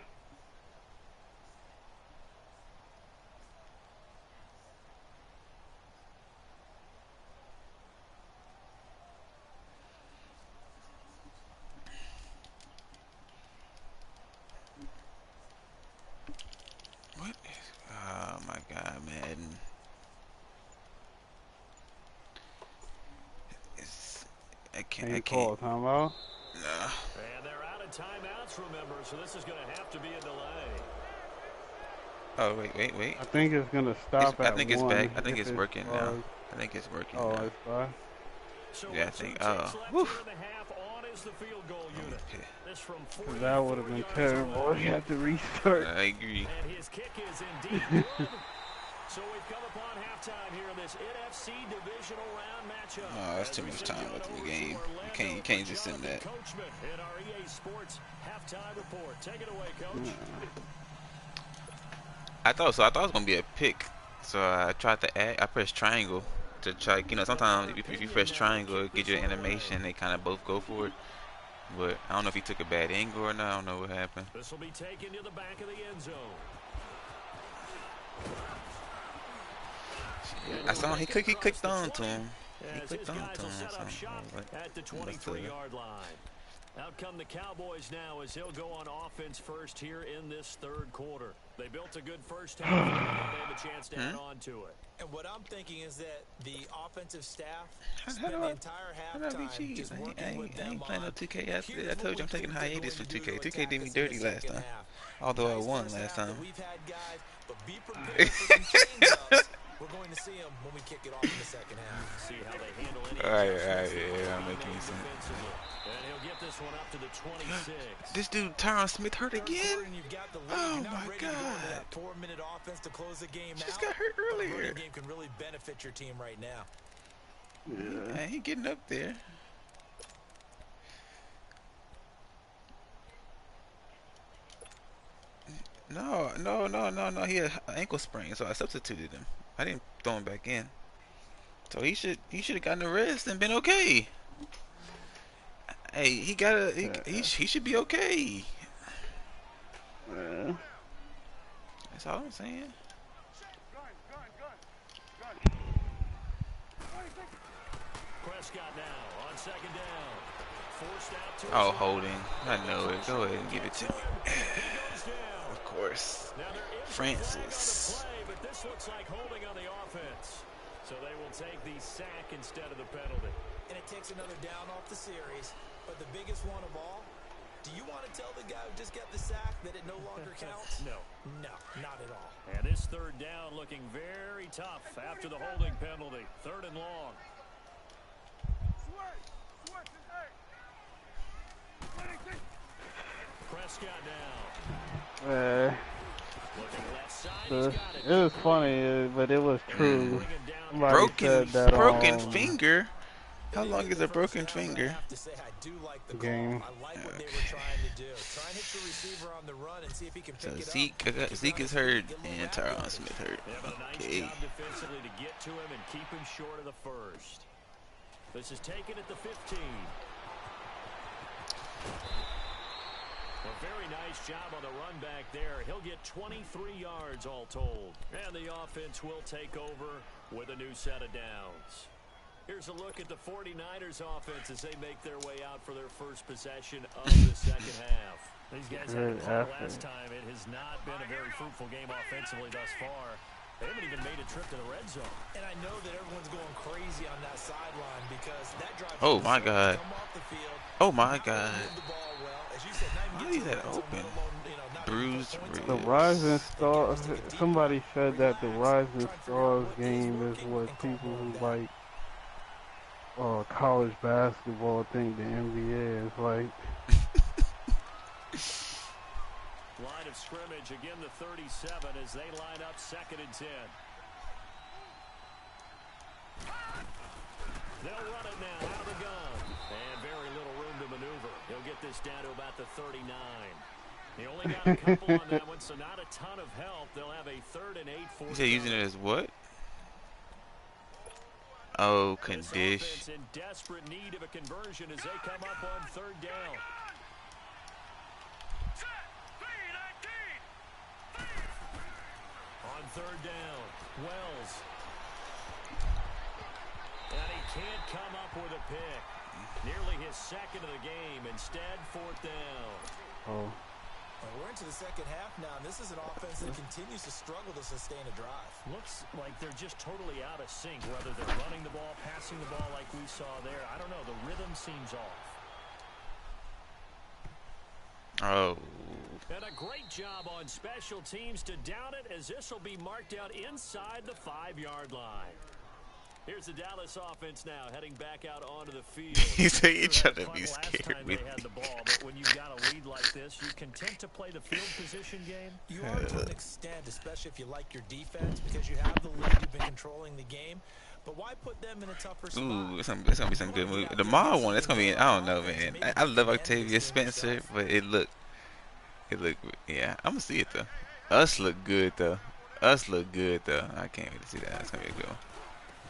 [SPEAKER 1] What is? Oh my God, Madden. I can't.
[SPEAKER 5] Call timeout?
[SPEAKER 1] Nah.
[SPEAKER 2] And they're out of timeouts, remember, so this is going to have to be a delay.
[SPEAKER 1] Oh, wait.
[SPEAKER 5] I think it's going to stop at 1.
[SPEAKER 1] I think it's back. I think it's working now. I think it's working now.
[SPEAKER 5] It's fine?
[SPEAKER 2] So
[SPEAKER 1] yeah, I think. Oh.
[SPEAKER 5] That would have been terrible. You have to restart.
[SPEAKER 1] I agree.
[SPEAKER 2] And his kick is indeed good. So we've come upon halftime here in this NFC Divisional round matchup.
[SPEAKER 1] Oh, that's too much time left in the game. You can't just send that.
[SPEAKER 2] Coachman in our EA Sports halftime report. Take it away, Coach.
[SPEAKER 1] I thought it was gonna be a pick, so I tried to add. I pressed triangle to try. You know, sometimes if you press triangle, it gives you an animation. They kind of both go for it. But I don't know if he took a bad angle or not. I don't know what happened.
[SPEAKER 2] This will be taken to the back of the end zone.
[SPEAKER 1] I saw he clicked on to him. He clicked on to him.
[SPEAKER 2] At the 23-yard line. Out come the Cowboys now as he'll go on offense first here in this 3rd quarter. They built a good first half and they have a chance to add on to it.
[SPEAKER 3] And what I'm thinking is that the offensive staff spent the entire halftime just working with them.
[SPEAKER 1] I ain't playing no 2K. I told you I'm taking hiatus from 2K. 2K did me dirty last time. Although I won last time.
[SPEAKER 3] We've had guys, but be prepared for some change-ups. We're going to see them when we kick it off in the second half.
[SPEAKER 2] See how they handle any
[SPEAKER 1] Alright, yeah, I'm making sense.
[SPEAKER 2] And he'll get this one up to the 26.
[SPEAKER 1] This dude Tyron Smith hurt again? Oh my God!
[SPEAKER 3] 4-minute offense to close the game out.
[SPEAKER 1] Just got hurt earlier.
[SPEAKER 3] The game can really benefit your team right now.
[SPEAKER 1] Yeah, he getting up there. No. He had an ankle sprain, so I substituted him. I didn't throw him back in. So he should have gotten a rest and been okay. Hey, he should be okay. That's all I'm saying.
[SPEAKER 2] Prescott now on 2nd down.
[SPEAKER 1] Oh, holding. I know it. Go ahead and give it to me. Of course. Francis.
[SPEAKER 2] But this looks like holding on the offense. So they will take the sack instead of the penalty.
[SPEAKER 3] And it takes another down off the series. But the biggest one of all, do you want to tell the guy who just got the sack that it no longer counts?
[SPEAKER 2] No.
[SPEAKER 3] No, not at all.
[SPEAKER 2] And this third down looking very tough after the holding penalty. 3rd and long. Prescott now.
[SPEAKER 5] It was funny, but it was true.
[SPEAKER 1] Broken finger. How long is a broken finger?
[SPEAKER 3] I have to say, I do like the
[SPEAKER 5] Game.
[SPEAKER 3] call. I like what they were trying to do. Try and hit your receiver on the run and see if he can
[SPEAKER 1] So
[SPEAKER 3] pick it up.
[SPEAKER 1] Zeke is hurt and Tyron Smith hurt.
[SPEAKER 2] Yeah, but a nice
[SPEAKER 1] Okay.
[SPEAKER 2] job defensively to get to him and keep him short of the first. This is taken at the 15. A very nice job on the run back there. He'll get 23 yards all told. And the offense will take over with a new set of downs. Here's a look at the 49ers offense as they make their way out for their first possession of the second half. These guys had a call last time. It has not been a very fruitful game offensively thus far. They haven't even made a trip to the red zone. And I know that everyone's going crazy on that sideline because that drive.
[SPEAKER 1] Oh my God. Oh my God. Why is that open? Bruised ribs.
[SPEAKER 5] The Rising Stars. Somebody said that the Rising Stars game is what people who like college basketball think the NBA is like.
[SPEAKER 2] Line of scrimmage again, the 37 as they line up 2nd and 10. They'll run it now out of the gun. And very little room to maneuver. He'll get this down to about the 39. He only got a couple on that one, so not a ton of help. They'll have a 3rd and 8 for.
[SPEAKER 1] You said using it as what? Oh, condition.
[SPEAKER 2] In desperate need of a conversion as they come up on 3rd down. On 3rd down, Wells. And he can't come up with a pick. Nearly his 2nd of the game. Instead, 4th down.
[SPEAKER 5] Oh.
[SPEAKER 3] We're into the second half now, and this is an offense that continues to struggle to sustain a drive.
[SPEAKER 2] Looks like they're just totally out of sync, whether they're running the ball, passing the ball like we saw there. I don't know. The rhythm seems off.
[SPEAKER 1] Oh.
[SPEAKER 2] And a great job on special teams to down it, as this will be marked out inside the 5-yard line. Here's the Dallas offense now heading back out onto the field.
[SPEAKER 1] He said you trying to be scared with
[SPEAKER 2] me. Had the ball, but when you've got a lead like this, you're content to play the field position game?
[SPEAKER 3] You are to an extent, especially if you like your defense, because you have the lead, you've been controlling the game. But why put them in a tougher spot?
[SPEAKER 1] Ooh, it's gonna be some good movie. The Mall one, it's gonna be. I don't know, man. I love Octavia Spencer, but it look. Yeah, I'm gonna see it though. Us look good though. I can't wait to see that. It's gonna be a good one.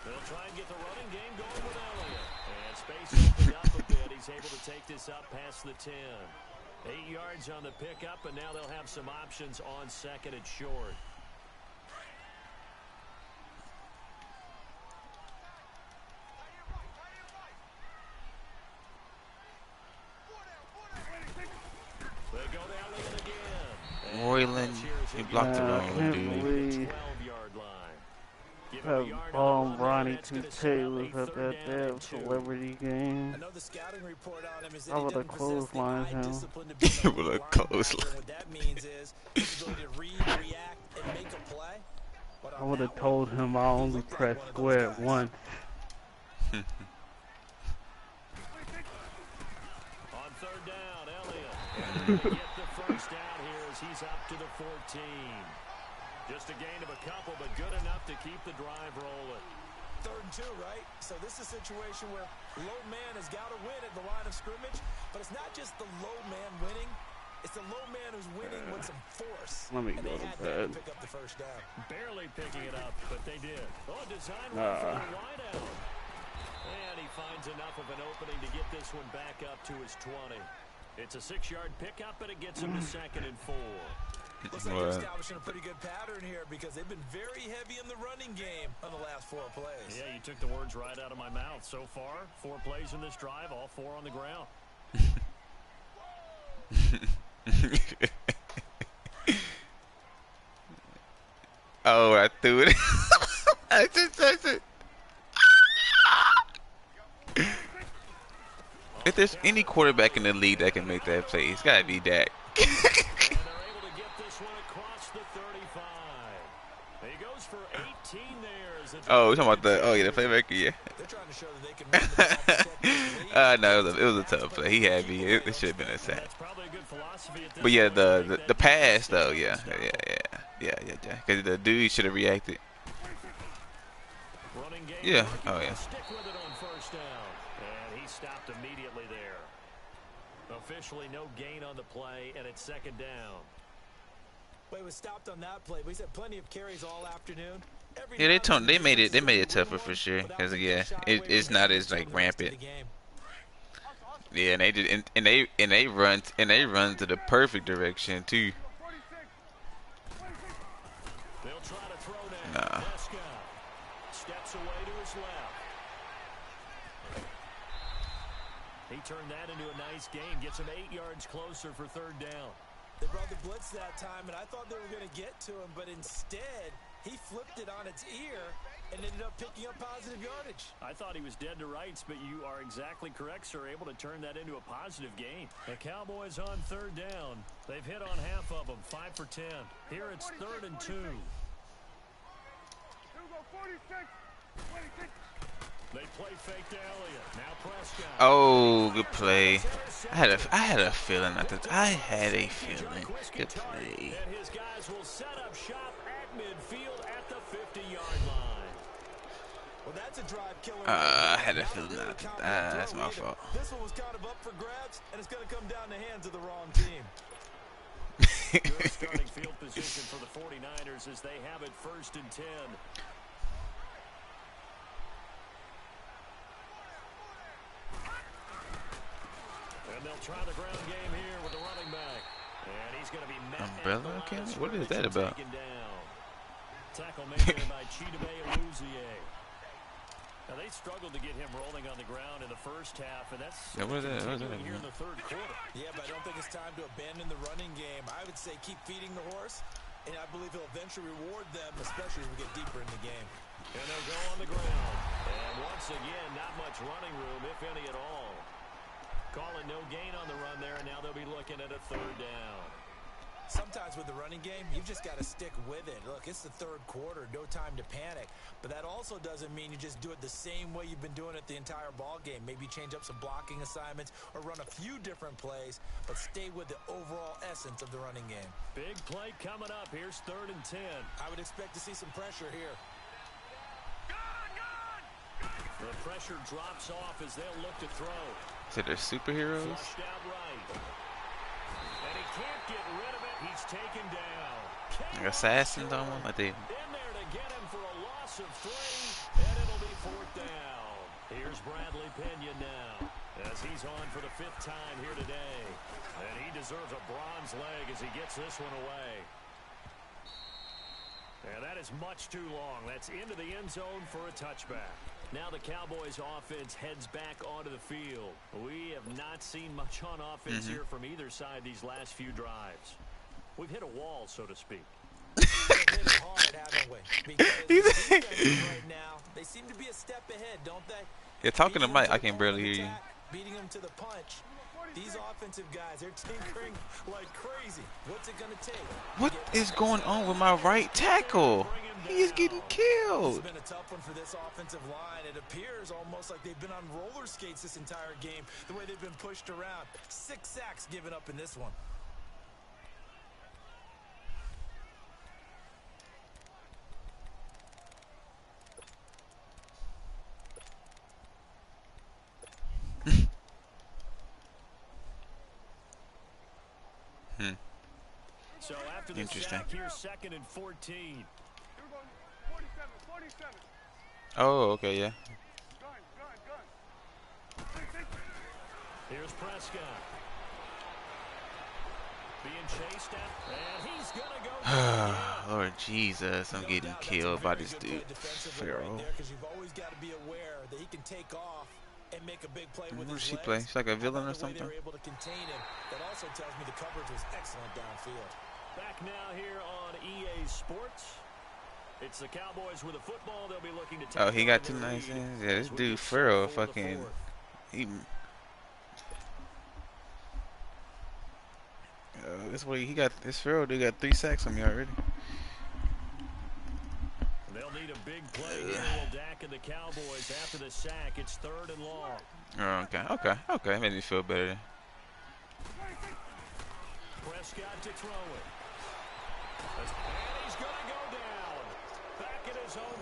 [SPEAKER 2] They'll try and get the running game going with Elliott. And space opened up a bit. He's able to take this up past the 10. 8 yards on the pickup, and now they'll have some options on 2nd and short. They go to Elliott again.
[SPEAKER 1] Royland, you blocked the wrong dude.
[SPEAKER 5] Ronnie 2K was at that damn celebrity game. I would have clotheslined him.
[SPEAKER 1] You would have clotheslined.
[SPEAKER 3] What that means is he's going to read, react, and make a play.
[SPEAKER 5] I would have told him I only press square once.
[SPEAKER 2] On 3rd down, Elliott. Get the first down here as he's up to the 14. Just a gain of a couple, but good enough to keep the drive rolling.
[SPEAKER 3] 3rd and 2, right? So this is a situation where low man has got to win at the line of scrimmage, but it's not just the low man winning. It's the low man who's winning with some force.
[SPEAKER 5] Let me go to bed.
[SPEAKER 3] Pick up the first down.
[SPEAKER 2] Barely picking it up, but they did. Oh, design one for the wideout. And he finds enough of an opening to get this one back up to his 20. It's a 6-yard pickup, and it gets him to 2nd and 4.
[SPEAKER 3] Looks like they're establishing a pretty good pattern here because they've been very heavy in the running game on the last 4 plays.
[SPEAKER 2] Yeah, you took the words right out of my mouth. So far, 4 plays in this drive, all 4 on the ground.
[SPEAKER 1] Oh, I threw it. I just touched it. If there's any quarterback in the league that can make that play, it's gotta be Dak.
[SPEAKER 2] And they're able to get this one across the 35. He goes for 18 there.
[SPEAKER 1] Oh, we're talking about the the playmaker, yeah.
[SPEAKER 3] They're trying to show that they can run the ball protect this lead.
[SPEAKER 1] No, it was a tough play. He had me. It should have been a sack.
[SPEAKER 2] That's probably a good philosophy at this
[SPEAKER 1] But yeah,
[SPEAKER 2] point.
[SPEAKER 1] the pass though, yeah. Because the dude should have reacted.
[SPEAKER 2] Running game
[SPEAKER 1] Yeah.
[SPEAKER 2] looking
[SPEAKER 1] Oh
[SPEAKER 2] to
[SPEAKER 1] yeah.
[SPEAKER 2] stick with it on first down. And he stopped immediately there. Officially no gain on the play, and it's second down.
[SPEAKER 3] Well, he was stopped on that play, but he's had plenty of carries all afternoon.
[SPEAKER 1] Yeah, they made it tougher for sure. Cause yeah, it's not as like rampant. Yeah, and they just and they run to the perfect direction too.
[SPEAKER 2] They'll try to throw now.
[SPEAKER 1] Nah.
[SPEAKER 2] Prescott steps away to his left. He turned that into a nice gain, gets him 8 yards closer for third down.
[SPEAKER 3] They brought the blitz that time, and I thought they were going to get to him, but instead, he flipped it on its ear and ended up picking up positive yardage.
[SPEAKER 2] I thought he was dead to rights, but you are exactly correct, sir. Able to turn that into a positive gain. The Cowboys on third down. They've hit on half of them, 5 for 10. Here it's 3rd and 2. They play fake to Elliott. Now Prescott.
[SPEAKER 1] Oh, good play. I had a feeling. I had a feeling. Good play.
[SPEAKER 2] And his guys will set up shop at midfield at the 50-yard line.
[SPEAKER 3] Well, that's a drive killer.
[SPEAKER 1] I had a feeling that's my fault.
[SPEAKER 3] This one was kind of up for grabs, and it's going to come down the hands of the wrong team.
[SPEAKER 2] Good starting field position for the 49ers as they have it 1st and 10. And they'll try the ground game here with the running back. And he's going to be met.
[SPEAKER 1] Umbrella Academy? What is that about?
[SPEAKER 2] Tackle made there by Chidobe Awuzie. Now they struggled to get him rolling on the ground in the first half, and that's
[SPEAKER 1] what is that?
[SPEAKER 2] here in the 3rd quarter.
[SPEAKER 3] Yeah, but I don't think it's time to abandon the running game. I would say keep feeding the horse, and I believe he'll eventually reward them, especially as we get deeper in the game.
[SPEAKER 2] And they'll go on the ground. And once again, not much running room, if any at all. Calling no gain on the run there, and now they'll be looking at a 3rd down.
[SPEAKER 3] Sometimes with the running game, you've just got to stick with it. Look, it's the 3rd quarter, no time to panic. But that also doesn't mean you just do it the same way you've been doing it the entire ball game. Maybe change up some blocking assignments or run a few different plays, but stay with the overall essence of the running game.
[SPEAKER 2] Big play coming up. Here's 3rd and 10.
[SPEAKER 3] I would expect to see some pressure here.
[SPEAKER 2] The pressure drops off as they'll look to throw.
[SPEAKER 1] So they're superheroes?
[SPEAKER 2] Flushed out right. And he can't get rid of it. He's taken down.
[SPEAKER 1] Like assassins almost? Like they...
[SPEAKER 2] In there to get him for a loss of 3, and it'll be 4th down. Here's Bradley Pinion now, as he's on for the 5th time here today. And he deserves a bronze leg as he gets this one away. And that is much too long. That's into the end zone for a touchback. Now the Cowboys offense heads back onto the field. We have not seen much on offense here from either side these last few drives. We've hit a wall, so to speak.
[SPEAKER 3] We've hit it hard, haven't we? Because the defenses right now, they seem to be a step ahead, don't they?
[SPEAKER 1] You're talking to Mike. I can barely hear you.
[SPEAKER 3] Beating them to the punch. These offensive guys, they're tinkering like crazy. What's it going to take?
[SPEAKER 1] What is going on with my right tackle? He is getting killed.
[SPEAKER 3] It's been a tough one for this offensive line. It appears almost like they've been on roller skates this entire game, the way they've been pushed around. 6 sacks given up in this one.
[SPEAKER 2] So after the sack, here's 2nd and 14.
[SPEAKER 1] Oh, okay, yeah.
[SPEAKER 2] Here's Prescott. Being chased at, and he's gonna go.
[SPEAKER 1] Lord Jesus, I'm getting killed by this dude. Pharaoh.
[SPEAKER 3] Because you've always got to be aware that he can take off and make a big play with
[SPEAKER 1] Where does
[SPEAKER 3] his
[SPEAKER 1] she play?
[SPEAKER 3] legs.
[SPEAKER 1] She's like a villain or
[SPEAKER 3] The way they
[SPEAKER 1] something?
[SPEAKER 3] were able to contain him. That also tells me the coverage was excellent downfield.
[SPEAKER 2] Back now here on EA Sports. It's the Cowboys with a football. They'll be looking to take.
[SPEAKER 1] Oh, he got 2 nice hands. Yeah, this dude Farrell fucking. This way he got this Farrell dude got 3 sacks on me already.
[SPEAKER 2] They'll need a big play here, will Dak and the Cowboys after the sack. It's 3rd and long.
[SPEAKER 1] Okay. Made me feel better.
[SPEAKER 2] Prescott to throw it. And he's going to go down. Back in his own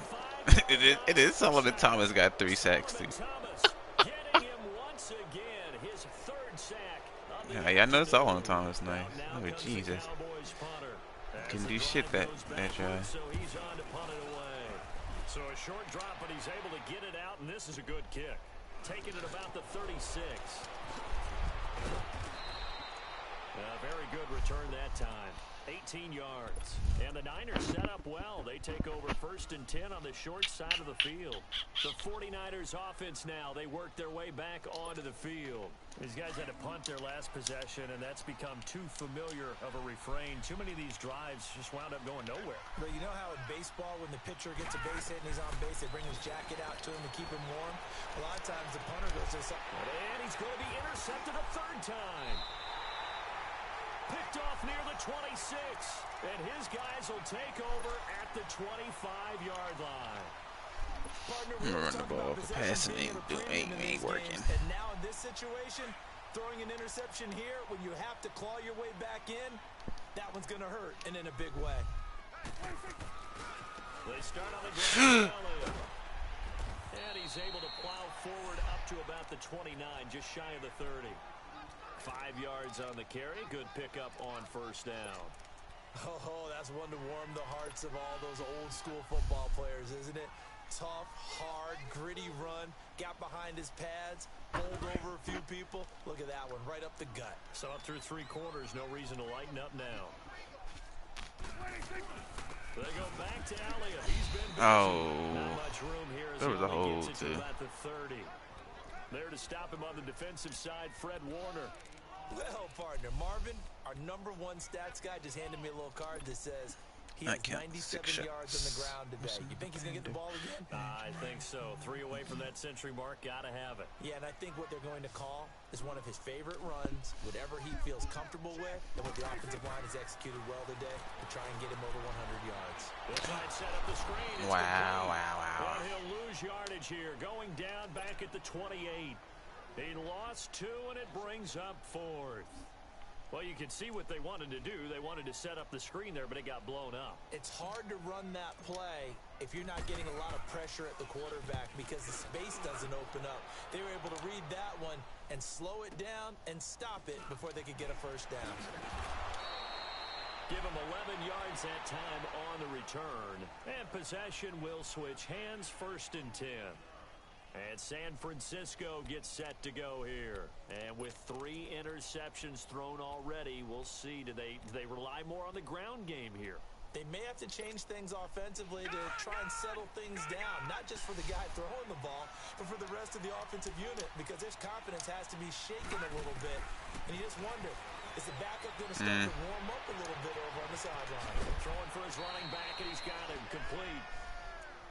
[SPEAKER 2] 5.
[SPEAKER 1] It is Solomon Thomas got 3 sacks too.
[SPEAKER 2] Thomas getting him once again. His 3rd sack.
[SPEAKER 1] Yeah, I know Solomon Thomas nice. Oh Jesus. Can do shit that try.
[SPEAKER 2] So he's on to punt it away. So a short drop, but he's able to get it out, and this is a good kick. Taking it about the 36. A very good return that time. 18 yards. And the Niners set up well. They take over 1st and 10 on the short side of the field. The 49ers offense now. They work their way back onto the field. These guys had to punt their last possession, and that's become too familiar of a refrain. Too many of these drives just wound up going nowhere.
[SPEAKER 3] But you know how in baseball, when the pitcher gets a base hit and he's on base, they bring his jacket out to him to keep him warm? A lot of times the punter goes to the side.
[SPEAKER 2] And he's going to be intercepted a 3rd time. Picked off near the 26. And his guys will take over at the 25-yard line.
[SPEAKER 1] Run the ball. Passing ain't working.
[SPEAKER 3] And now in this situation, throwing an interception here when you have to claw your way back in, that one's going to hurt, and in a big way.
[SPEAKER 2] They start on the ground. And he's able to plow forward up to about the 29, just shy of the 30. 5 yards on the carry. Good pickup on 1st down.
[SPEAKER 3] Oh, that's one to warm the hearts of all those old school football players, isn't it? Tough, hard, gritty run. Got behind his pads, bowled over a few people. Look at that one, right up the gut.
[SPEAKER 2] So up through 3 quarters, no reason to lighten up now. They go back to Elliott. He's been busy. Not much room here as
[SPEAKER 1] there was a hole
[SPEAKER 2] gets it
[SPEAKER 1] too.
[SPEAKER 2] to about the 30. There to stop him on the defensive side, Fred Warner.
[SPEAKER 3] Well, partner, Marvin, our #1 stats guy, just handed me a little card that says he has 97 yards on the ground today. You think he's going to get the ball again?
[SPEAKER 2] I think so. 3 away from that century mark. Got to have it.
[SPEAKER 3] Yeah, and I think what they're going to call is one of his favorite runs, whatever he feels comfortable with, and what the offensive line has executed well today to try and get him over 100 yards.
[SPEAKER 2] They'll try and set up the screen. It's
[SPEAKER 1] Wow.
[SPEAKER 2] But he'll lose yardage here. Going down back at the 28. He lost 2, and it brings up 4th. Well, you can see what they wanted to do. They wanted to set up the screen there, but it got blown up.
[SPEAKER 3] It's hard to run that play if you're not getting a lot of pressure at the quarterback because the space doesn't open up. They were able to read that one and slow it down and stop it before they could get a 1st down.
[SPEAKER 2] Give him 11 yards that time on the return. And possession will switch hands, 1st and 10. And San Francisco gets set to go here. And with 3 interceptions thrown already, we'll see. Do they rely more on the ground game here?
[SPEAKER 3] They may have to change things offensively to try and settle things down, not just for the guy throwing the ball, but for the rest of the offensive unit, because his confidence has to be shaken a little bit. And you just wonder, is the backup going to start to warm up a little bit over on the sideline?
[SPEAKER 2] Throwing for his running back, and he's got him complete.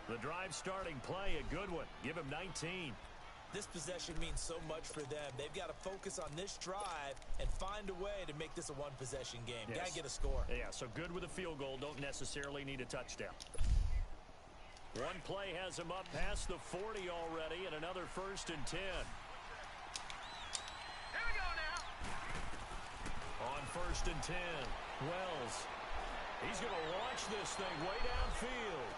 [SPEAKER 2] The drive starting play, a good one. Give him 19.
[SPEAKER 3] This possession means so much for them. They've got to focus on this drive and find a way to make this a one-possession game.
[SPEAKER 2] Yes.
[SPEAKER 3] Got to get a score.
[SPEAKER 2] Yeah, so good with a field goal. Don't necessarily need a touchdown. One play has him up past the 40 already, and another 1st and 10.
[SPEAKER 4] Here we go now.
[SPEAKER 2] On 1st and 10, Wells. He's going to launch this thing way downfield.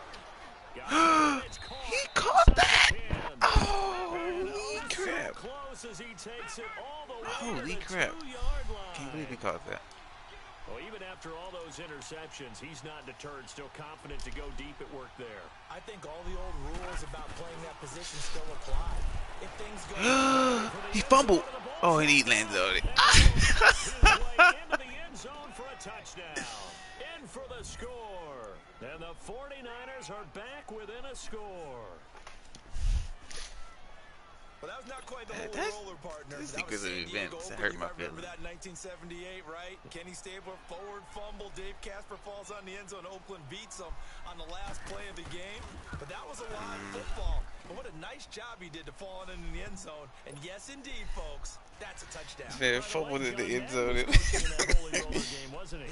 [SPEAKER 1] He caught that! Holy crap.
[SPEAKER 2] Close as he takes it all the way
[SPEAKER 1] Holy
[SPEAKER 2] to the
[SPEAKER 1] crap.
[SPEAKER 2] 2-yard line.
[SPEAKER 1] Can't believe he caught that.
[SPEAKER 2] Well, even after all those interceptions, he's not deterred, still confident to go deep at work there.
[SPEAKER 3] I think all the old rules about playing that position still apply. If things go
[SPEAKER 1] He fumbled. Oh, and he landed on it.
[SPEAKER 2] His way into the end zone for a touchdown. In for the score. And the 49ers are back within a score.
[SPEAKER 3] Well, that was not quite the whole roller, partner.
[SPEAKER 1] This
[SPEAKER 3] That was
[SPEAKER 1] because of
[SPEAKER 3] San Diego
[SPEAKER 1] events. It
[SPEAKER 3] Open.
[SPEAKER 1] hurt
[SPEAKER 3] You
[SPEAKER 1] my
[SPEAKER 3] might remember
[SPEAKER 1] feelings.
[SPEAKER 3] that in 1978, right? Kenny Stabler, forward fumble. Dave Casper falls on the end zone. Oakland beats him on the last play of the game. But that was a live football. But what a nice job he did to fall in the end zone. And yes, indeed, folks, that's a touchdown.
[SPEAKER 1] Man, fumbled in the end zone.
[SPEAKER 3] He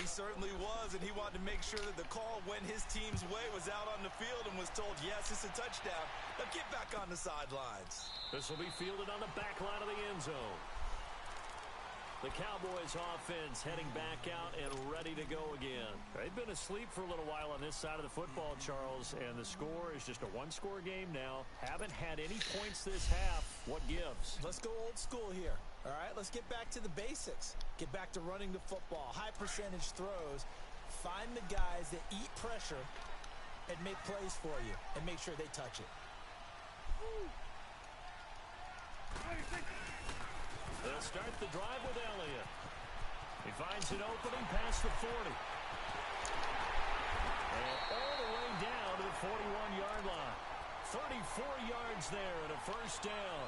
[SPEAKER 3] certainly was, and he wanted to make sure that the call went his team's way, was out on the field and was told, yes, it's a touchdown. Now get back on the sidelines.
[SPEAKER 2] This will be fielded on the back line of the end zone. The Cowboys offense heading back out and ready to go again. They've been asleep for a little while on this side of the football, Charles, and the score is just a one-score game now. Haven't had any points this half. What gives?
[SPEAKER 3] Let's go old school here. All right, let's get back to the basics. Get back to running the football, high percentage throws. Find the guys that eat pressure and make plays for you and make sure they touch it.
[SPEAKER 2] They'll start the drive with Elliott. He finds an opening past the 40. And all the way down to the 41-yard line. 34 yards there and a first down.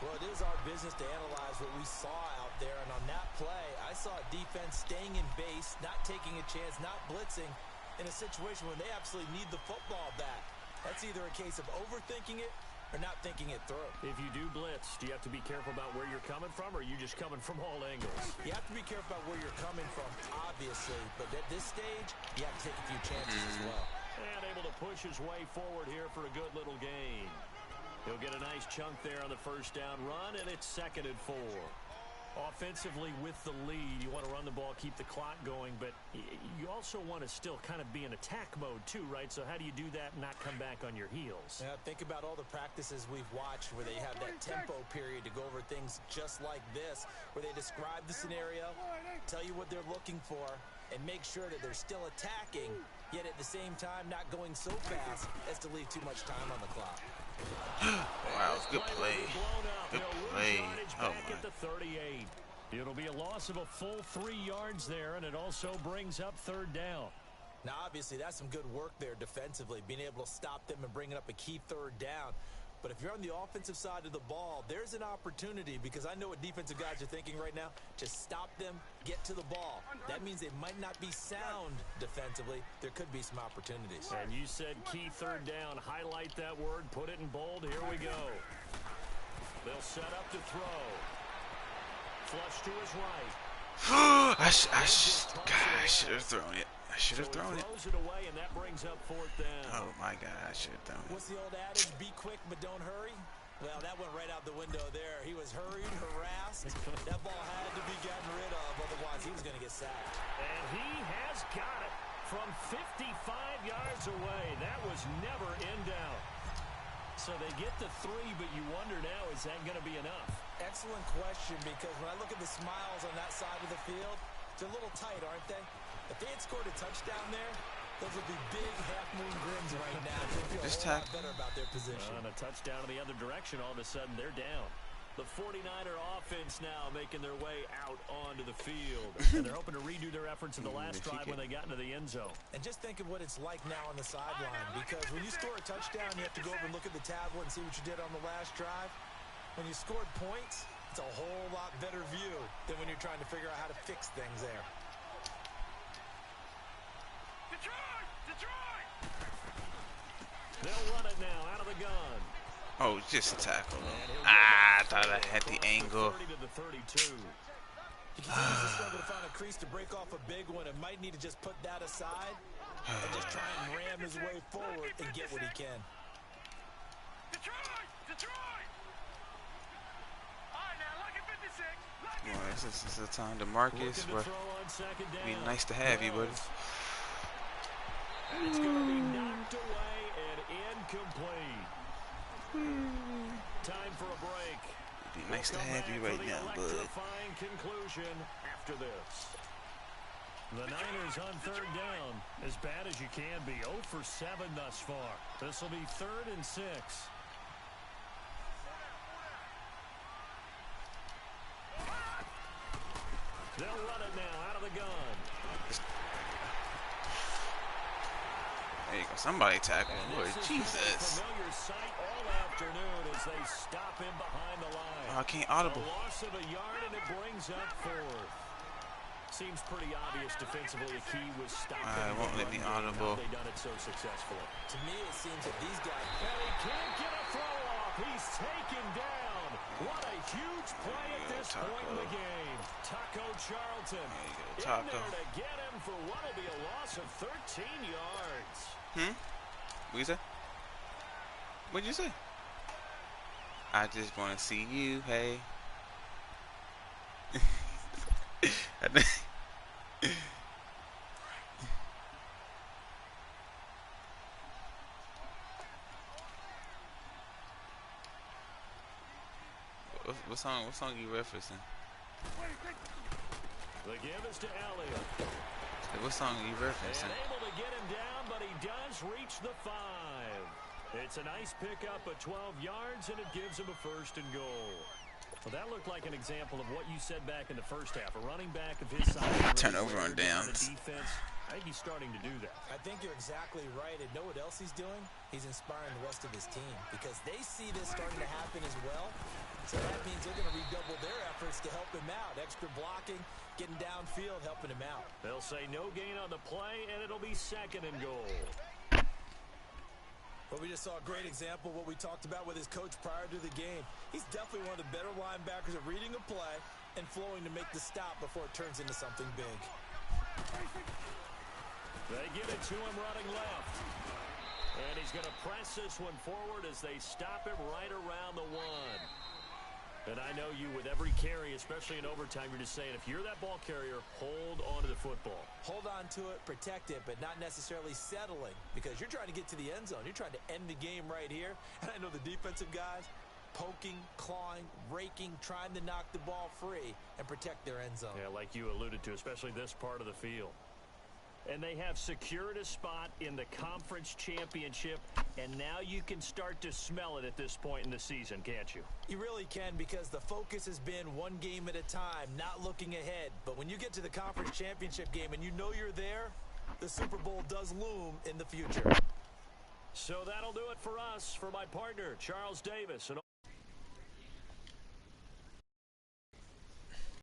[SPEAKER 3] Well, it is our business to analyze what we saw out there. And on that play, I saw a defense staying in base, not taking a chance, not blitzing in a situation where they absolutely need the football back. That's either a case of overthinking it or not thinking it through.
[SPEAKER 2] If you do blitz, do you have to be careful about where you're coming from, or are you just coming from all angles?
[SPEAKER 3] You have to be careful about where you're coming from, obviously. But at this stage, you have to take a few chances as well.
[SPEAKER 2] And able to push his way forward here for a good little gain. He'll get a nice chunk there on the first down run, and it's 2nd and 4. Offensively with the lead, you want to run the ball, keep the clock going, but you also want to still kind of be in attack mode too, right? So how do you do that and not come back on your heels?
[SPEAKER 3] Yeah, think about all the practices we've watched where they have that tempo period to go over things just like this, where they describe the scenario, tell you what they're looking for, and make sure that they're still attacking, yet at the same time not going so fast as to leave too much time on the clock.
[SPEAKER 1] Wow, good play. Good play. Oh, my.
[SPEAKER 2] At the 38. It'll be a loss of a full 3 yards there, and it also brings up 3rd down.
[SPEAKER 3] Now, obviously, that's some good work there defensively, being able to stop them and bringing up a key 3rd down. But if you're on the offensive side of the ball, there's an opportunity, because I know what defensive guys are thinking right now. Just stop them, get to the ball. That means they might not be sound defensively. There could be some opportunities.
[SPEAKER 2] And you said key 3rd down. Highlight that word, put it in bold. Here we go. They'll set up to throw. Flush to his right.
[SPEAKER 1] I should have thrown it. I should have thrown it.
[SPEAKER 2] Throws it away, and that brings up 4th down.
[SPEAKER 1] Oh, my God. I should have thrown it.
[SPEAKER 3] What's the old adage? Be quick, but don't hurry. Well, that went right out the window there. He was hurried, harassed. That ball had to be gotten rid of, otherwise he was going to get sacked.
[SPEAKER 2] And he has got it from 55 yards away. That was never in doubt. So they get the 3, but you wonder now, is that going to be enough?
[SPEAKER 3] Excellent question, because when I look at the smiles on that side of the field, they're a little tight, aren't they? If they had scored a touchdown there, those would be big half-moon grins right now. They feel a whole lot better about their position.
[SPEAKER 2] On a touchdown in the other direction, all of a sudden they're down. The 49er offense now making their way out onto the field. And they're hoping to redo their efforts in the last drive when they got into the end zone.
[SPEAKER 3] And just think of what it's like now on the sideline, because when you score a touchdown, you have to go over and look at the tablet and see what you did on the last drive. When you scored points, it's a whole lot better view than when you're trying to figure out how to fix things there.
[SPEAKER 2] They'll run it now out of the gun.
[SPEAKER 1] Oh, just tackle him. I thought I had the angle.
[SPEAKER 2] 30 to the 32.
[SPEAKER 3] He continues to struggle to find a crease to break off a big one, and might need to just put that aside and just try and ram his way forward and get what he can.
[SPEAKER 4] Detroit! All right, now, look at 56.
[SPEAKER 1] Boy, this is the time to Marcus. But it'd be nice to have you, buddy.
[SPEAKER 2] And it's going to be knocked away and incomplete. Time for a break.
[SPEAKER 1] It'd be nice to have you right now, bud.
[SPEAKER 2] Electrifying conclusion after this. The Niners on 3rd down, as bad as you can be. 0 for 7 thus far. This will be 3rd and 6. They'll run it now out of the gun.
[SPEAKER 1] There you go. Somebody tackle. Lord Jesus.
[SPEAKER 2] Familiar sight all afternoon as they stop him behind the line.
[SPEAKER 1] Oh, I can't audible.
[SPEAKER 2] A loss of a yard, and it brings up 4th. Seems pretty obvious defensively. A key was stopping.
[SPEAKER 1] I won't let me audible.
[SPEAKER 2] They've done it so successfully.
[SPEAKER 3] To me, it seems that these guys.
[SPEAKER 2] And he can't get a throw off. He's taken down. What a huge play at this point in the game. Taco Charlton
[SPEAKER 1] There you go,
[SPEAKER 2] in
[SPEAKER 1] Taco.
[SPEAKER 2] there to get him for what will be a loss of 13 yards.
[SPEAKER 1] What you say? What'd you say? I just want to see you, hey. What song you referencing?
[SPEAKER 2] The give is to Elliott.
[SPEAKER 1] Like, what song are you referencing?
[SPEAKER 2] And able to get him down, but he does reach the 5. It's a nice pickup of 12 yards, and it gives him a 1st and goal. Well, that looked like an example of what you said back in the first half. A running back of his size.
[SPEAKER 1] Turnover on downs.
[SPEAKER 2] Defense. I think he's starting to do that.
[SPEAKER 3] I think you're exactly right. And know what else he's doing? He's inspiring the rest of his team because they see this starting to happen as well. So that means they're going to redouble their efforts to help him out. Extra blocking, getting downfield, helping him out.
[SPEAKER 2] They'll say no gain on the play, and it'll be 2nd and goal.
[SPEAKER 3] But we just saw a great example of what we talked about with his coach prior to the game. He's definitely one of the better linebackers at reading a play and flowing to make the stop before it turns into something big.
[SPEAKER 2] They give it to him running left. And he's going to press this one forward as they stop him right around the 1. And I know you with every carry, especially in overtime, you're just saying if you're that ball carrier, hold on to the football.
[SPEAKER 3] Hold on to it, protect it, but not necessarily settling because you're trying to get to the end zone. You're trying to end the game right here. And I know the defensive guys poking, clawing, raking, trying to knock the ball free and protect their end zone.
[SPEAKER 2] Yeah, like you alluded to, especially this part of the field. And they have secured a spot in the conference championship, and now you can start to smell it at this point in the season, can't you?
[SPEAKER 3] You really can because the focus has been one game at a time, not looking ahead. But when you get to the conference championship game and you know you're there, the Super Bowl does loom in the future.
[SPEAKER 2] So that'll do it for us. For my partner, Charles Davis. And